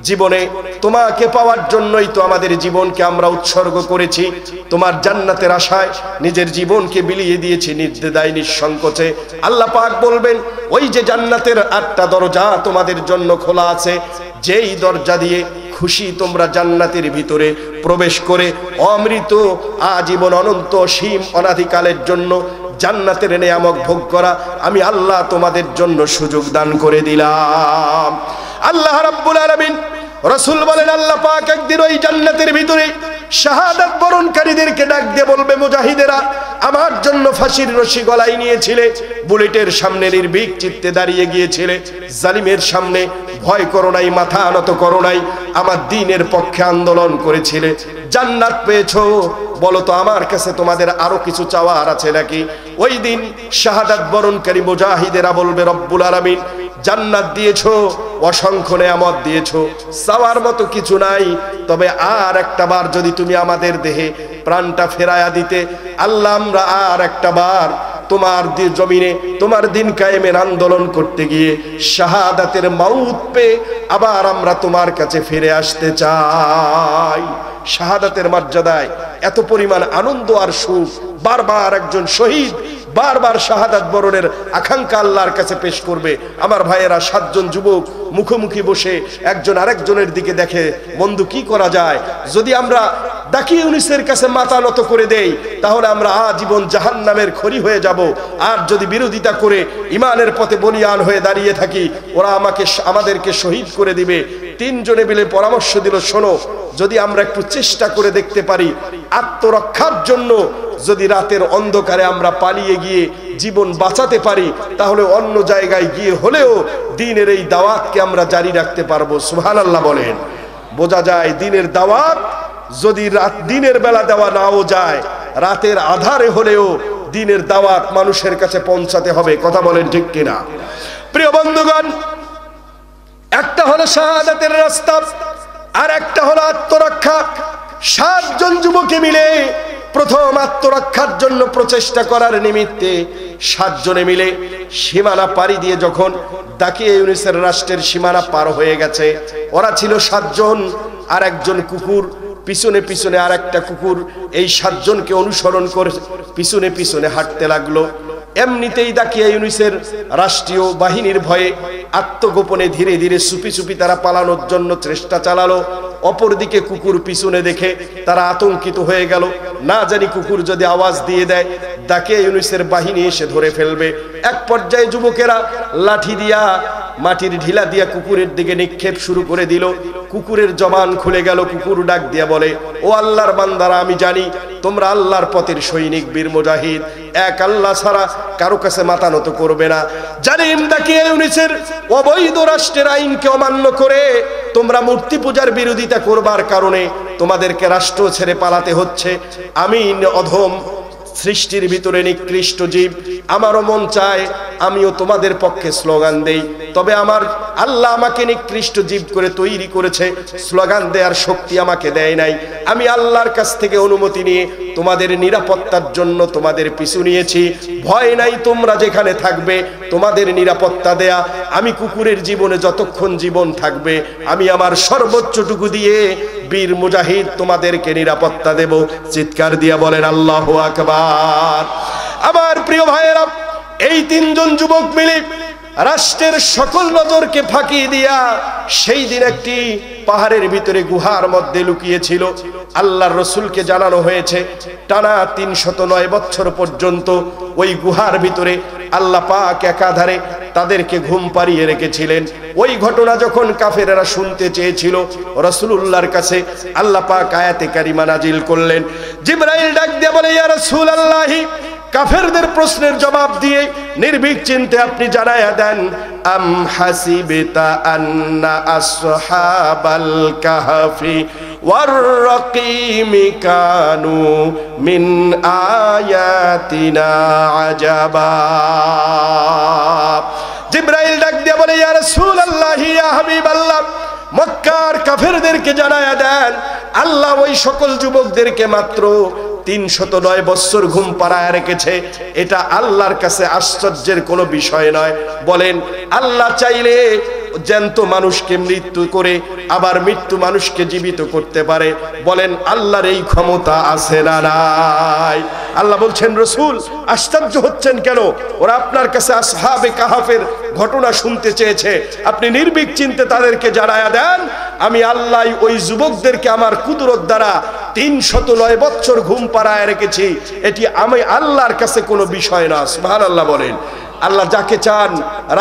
জীবনে তোমাকে পাওয়ার জন্যই তো আমাদের জীবনকে আমরা উৎসর্গ করেছি, তোমার জান্নাতের আশায় নিজের জীবনকে বিলিয়ে দিয়েছি নির্দ্বিধায় নিঃসংকোচে। আল্লাহ পাক বলবেন, ওই যে জান্নাতের 8টা দরজা তোমাদের জন্য খোলা আছে, যেই দরজা দিয়ে খুশি তোমরা জান্নাতের ভিতরে প্রবেশ করে অমৃত আজীবন অনন্ত সীম অনাদিকালের জন্য জান্নাতের নিয়ামক ভোগ করা আমি আল্লাহ তোমাদের জন্য সুযোগ দান করে দিলাম। আল্লাহ রাব্বুল আলামিন, রাসূল বলেন, আল্লাহ পাক একদিন ওই জান্নাতের ভিতরে শাহাদাত বরণকারীদেরকে ডাক দিয়ে বলবে, মুজাহিদেরা, আমার জন্য ফাঁসির রশি গলায় নিয়েছিলে, বুলেটের সামনে নির্ভীক চিত্তে দাঁড়িয়ে গিয়েছিলে, জালিমের সামনে ভয় করো নাই, মাথা নত করো নাই, আমার দ্বীনের পক্ষে আন্দোলন করেছিলে, জান্নাত পেয়েছো, বলো তো আমার কাছে তোমাদের আরো কিছু চাওয়ার আছে নাকি? ওই দিন শাহাদাত বরণকারী মুজাহিদেরা বলবে, রব্বুল আলামিন, জান্নাত দিয়েছো, অসংখ্য নেয়ামত দিয়েছো, চাওয়ার মতো কিছু নাই, তবে আর একটা বার যদি তুমি আমাদের দেহে প্রাণটা ফেরায়া দিতে, আল্লাহ আমরা আর একটা বার তোমার জমিনে তোমার দিন কায়েমের আন্দোলন করতে গিয়ে শাহাদাতের মাউত পেয়ে আবার আমরা তোমার কাছে ফিরে আসতে চাই। শাহাদাতের মর্যাদায় এত পরিমাণ আনন্দ আর সুখ। বারবার একজন শহীদ বারবার শাহাদাত বরণের আকাঙ্ক্ষা আল্লাহর কাছে পেশ করবে। আমার ভাইয়েরা, 7 জন যুবক মুখোমুখি বসে একজন আরেকজনের দিকে দেখে, বন্ধু কি করা যায়? যদি আমরা দাকি ইউনূসের কাছে মাথা নত করে দেই তাহলে আমরা আজীবন জাহান্নামের খড়ি হয়ে যাব। আর যদি বিরোধিতা করে ইমানের পথে বলিয়ান হয়ে দাঁড়িয়ে থাকি, ওরা আমাদেরকে শহীদ করে দিবে। 3 জনে মিলে পরামর্শ দিল, শোনো, যদি আমরা একটু চেষ্টা করে দেখতে পারি, আত্মরক্ষার জন্য যদি রাতের অন্ধকারে আমরা পালিয়ে গিয়ে জীবন বাঁচাতে পারি, তাহলে অন্য জায়গায় গিয়ে হলেও দ্বীনের এই দাওয়াতকে আমরা জারি রাখতে পারবো। সুবহানাল্লাহ বলেন। বোঝা যায় দ্বীনের দাওয়াত যদি দিনের বেলা দেওয়া নাও যায়, রাতের আধারে হলেও দ্বীনের দাওয়াত মানুষের কাছে পৌঁছাতে হবে। কথা বলেন ঠিক কিনা? প্রিয় বন্ধুগণ, একটা হলো শাহাদাতের রাস্তা, আর একটা হলো আত্মরক্ষা। 7 জন যুবকে মিলে প্রথম আত্মরক্ষার জন্য প্রচেষ্টা করার নিমিত্তে 7 জনে মিলে সীমানা পাড়ি দিয়ে যখন দাকিয়ে ইউনূসের রাষ্ট্রের সীমানা পার হয়ে গেছে, ওরা ছিল 7 জন, আর একজন কুকুর পিছনে পিছনে আর একটা কুকুর এই 7 জনকে অনুসরণ করে পিছনে পিছনে হাঁটতে লাগলো। এমনিতেই দাকিয়ে ইউনূসের রাষ্ট্রীয় বাহিনীর ভয়ে আত্মগোপনে ধীরে ধীরে চুপি চুপি তারা পালানোর জন্য চেষ্টা চালালো। অপরদিকে কুকুর পিছনে দেখে তারা আতঙ্কিত হয়ে গেল, না জানি কুকুর যদি আওয়াজ দিয়ে দেয় দাকিয়ে ইউনূসের বাহিনী এসে ধরে ফেলবে। এক পর্যায়ে যুবকেরা লাঠি দিয়া মাটির ঢিলা দিয়া কুকুরের দিকে নিক্ষেপ শুরু করে দিল। কুকুরের জবান খুলে গেল। কুকুর ডাক দিয়া বলে, ও আল্লাহর বান্দারা, আমি জানি তোমরা আল্লাহর পথের সৈনিক, বীর মুজাহিদ, এক আল্লাহ ছাড়া কারো কাছে মাথা নত করবে না। জানি দাকিয়ে ইউনূসের অবৈধ রাষ্ট্রের আইনকে অমান্য করে তোমরা মূর্তি পূজার বিরোধিতা করবার কারণে তোমাদেরকে রাষ্ট্র ছেড়ে পালাতে হচ্ছে। আমি অধম সৃষ্টির ভিতরে নিকৃষ্ট জীব, আমারও মন চায় আমিও তোমাদের পক্ষে স্লোগান দেই, তবে আমার আল্লাহ আমাকে নিকৃষ্ট জীব করে তৈরি করেছে, স্লোগান দেওয়ার শক্তি আমাকে দেয় নাই। আমি আল্লাহর কাছ থেকে অনুমতি নিয়ে তোমাদের নিরাপত্তার জন্য তোমাদের পিছু নিয়েছি। ভয় নাই, তোমরা যেখানে থাকবে তোমাদের নিরাপত্তা দেয়া। আমি কুকুরের জীবনে যতক্ষণ জীবন থাকবে আমি আমার সর্বোচ্চটুকু দিয়ে বীর মুজাহিদ তোমাদেরকে নিরাপত্তা দেব। চিৎকার দিয়া বলেন আল্লাহু আকবার। আমার প্রিয় ভাইয়েরা, এই 3 জন যুবক মিলে রাষ্ট্রের সকল নজরকে ফাঁকি দিয়া সেই দিন একটি পাহাড়ের ভিতরে গুহার মধ্যে লুকিয়েছিল। আল্লাহর রাসূলকে জানানো হয়েছে টানা 309 বছর পর্যন্ত ওই গুহার ভিতরে আল্লাহ পাক একাধারে তাদেরকে ঘুম পাড়িয়ে রেখেছিলেন। ওই ঘটনা যখন কাফেরেরা শুনতে চেয়েছিল, রাসূলুল্লাহর কাছে আল্লাহ পাক আয়াতে কারিমা নাজিল করলেন। জিবরাইল ডাক দিয়ে বলে, ইয়া রাসূলুল্লাহ, কাফেরদের প্রশ্নের জবাব দিয়ে নির্ভীক চিন্তে আপনি জানায়া দেন, আম হাসিবতা আন্না আসহাবাল কাহফি ওয়ার রাকিমি কানু মিন আয়াতিনা আজাবা। জিবরাইল ডাক দিয়ে বলে, ইয়া রাসূলুল্লাহ, ইয়া হাবিবাল্লাহ, মক্কার কাফেরদেরকে জানায়া দেন আল্লাহ ওই সকল যুবকদেরকে মাত্র 309 বছর ঘুম পাড়ায় রেখেছে। এটা আল্লাহর কাছে আশ্চর্যের কোনো বিষয় নয়। বলেন, আল্লাহ চাইলে জ্যান্ত মানুষকে মৃত্যু করে আবার মৃত্যু মানুষকে জীবিত করতে পারে। বলেন, আল্লাহর এই ক্ষমতা আছে না নাই? আল্লাহ বলছেন, রাসূল আশ্চর্য হচ্ছেন কেন? ওরা আপনার কাছে আসহাবে কাহাফের ঘটনা শুনতে চেয়েছে, আপনি নির্ভীক চিন্তে তাদেরকে জানায়া দেন আমি আল্লাহ ওই যুবকদেরকে আমার কুদরত দ্বারা 309 বছর ঘুম পাড়ায় রেখেছি। এটি আমি আল্লাহর কাছে কোনো বিষয় না। সুবহানাল্লাহ বলেন। আল্লাহ যাকে চান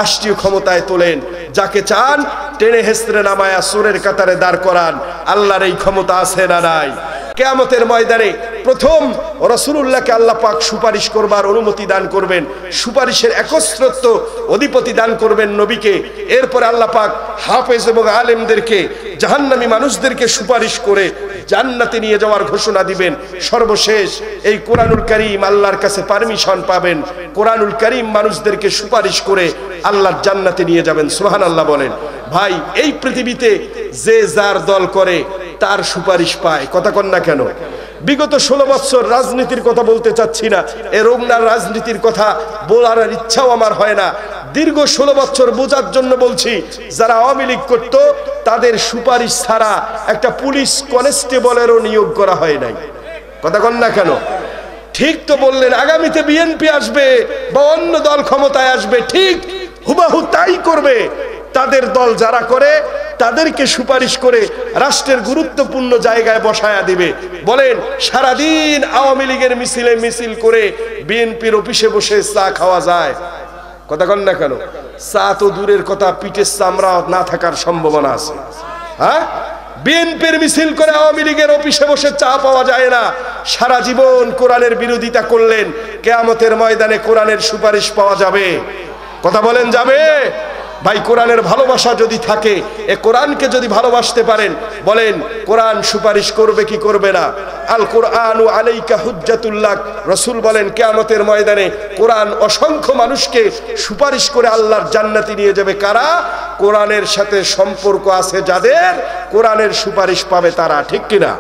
রাষ্ট্রীয় ক্ষমতায় তোলেন, যাকে চান টেনে হেসড়ে নামায়া সুরের কাতারে দাঁড় করান। আল্লাহর এই ক্ষমতা আছে না নাই? কিয়ামতের ময়দানে প্রথম রাসূলুল্লাহকে আল্লাহ পাক সুপারিশ করবার অনুমতি দান করবেন, সুপারিশের একচ্ছত্র অধিপতি দান করবেন নবীকে। এরপর আল্লাহ পাক হাফেজ এবং আলেমদেরকে, জাহান্নামী মানুষদেরকে সুপারিশ করে জান্নাতে নিয়ে যাওয়ার ঘোষণা দিবেন। সর্বশেষ এই কোরআনুল কারীম আল্লাহর কাছে পারমিশন পাবেন, কোরআনুল কারীম মানুষদেরকে সুপারিশ করে আল্লাহর জান্নাতে নিয়ে যাবেন। সুবহানাল্লাহ বলেন। ভাই, এই পৃথিবীতে যে যার দল করে তার সুপারিশ পায়। কথা কন না কেন? বিগত 16 বছর রাজনীতির কথা বলতে চাচ্ছি না, এই রোগনার রাজনীতির কথা বলার ইচ্ছাও আমার হয় না। দীর্ঘ 16 বছর বোঝার জন্য বলছি, যারা আওয়ামী লীগ করত তাদের সুপারিশ ছাড়া একটা পুলিশ কনস্টেবলেরও নিয়োগ করা হয় নাই। কথা কন না কেন? ঠিক তো বললেন, আগামীতে বিএনপি আসবে বা অন্য দল ক্ষমতায় আসবে, ঠিক হুবাহু তাই করবে। তাদের দল যারা করে তাদেরকে সুপারিশ করে রাষ্ট্রের গুরুত্বপূর্ণ জায়গায় বসায়া দিবে। বলেন সারাদিন আওয়ামী লীগের মিছিলে মিছিল করে বিএনপির অফিসে বসে চা খাওয়া যায়? কথা কন না কেন? চা তো দূরের কথা, পিঠের চামড়া না থাকার সম্ভাবনা আছে। হ্যাঁ, বিএনপির মিছিল করে আওয়ামী লীগের অফিসে বসে চা পাওয়া যায় না। সারা জীবন কোরআনের বিরোধিতা করলেন, কিয়ামতের ময়দানে কোরআনের সুপারিশ পাওয়া যাবে? কথা বলেন, যাবে? ভাই, কোরআনের ভালোবাসা যদি থাকে, এ কোরআনকে যদি ভালোবাসতে পারেন, বলেন কোরআন সুপারিশ করবে কি করবে না? আল কোরআনু আলাইকা হুজ্জাতুল্লাহ, রাসূল বলেন কিয়ামতের ময়দানে কোরআন অসংখ্য মানুষকে সুপারিশ করে আল্লাহর জান্নাতে নিয়ে যাবে। কারা? কোরআনের সাথে সম্পর্ক আছে যাদের, কোরআনের সুপারিশ পাবে তারা। ঠিক কিনা?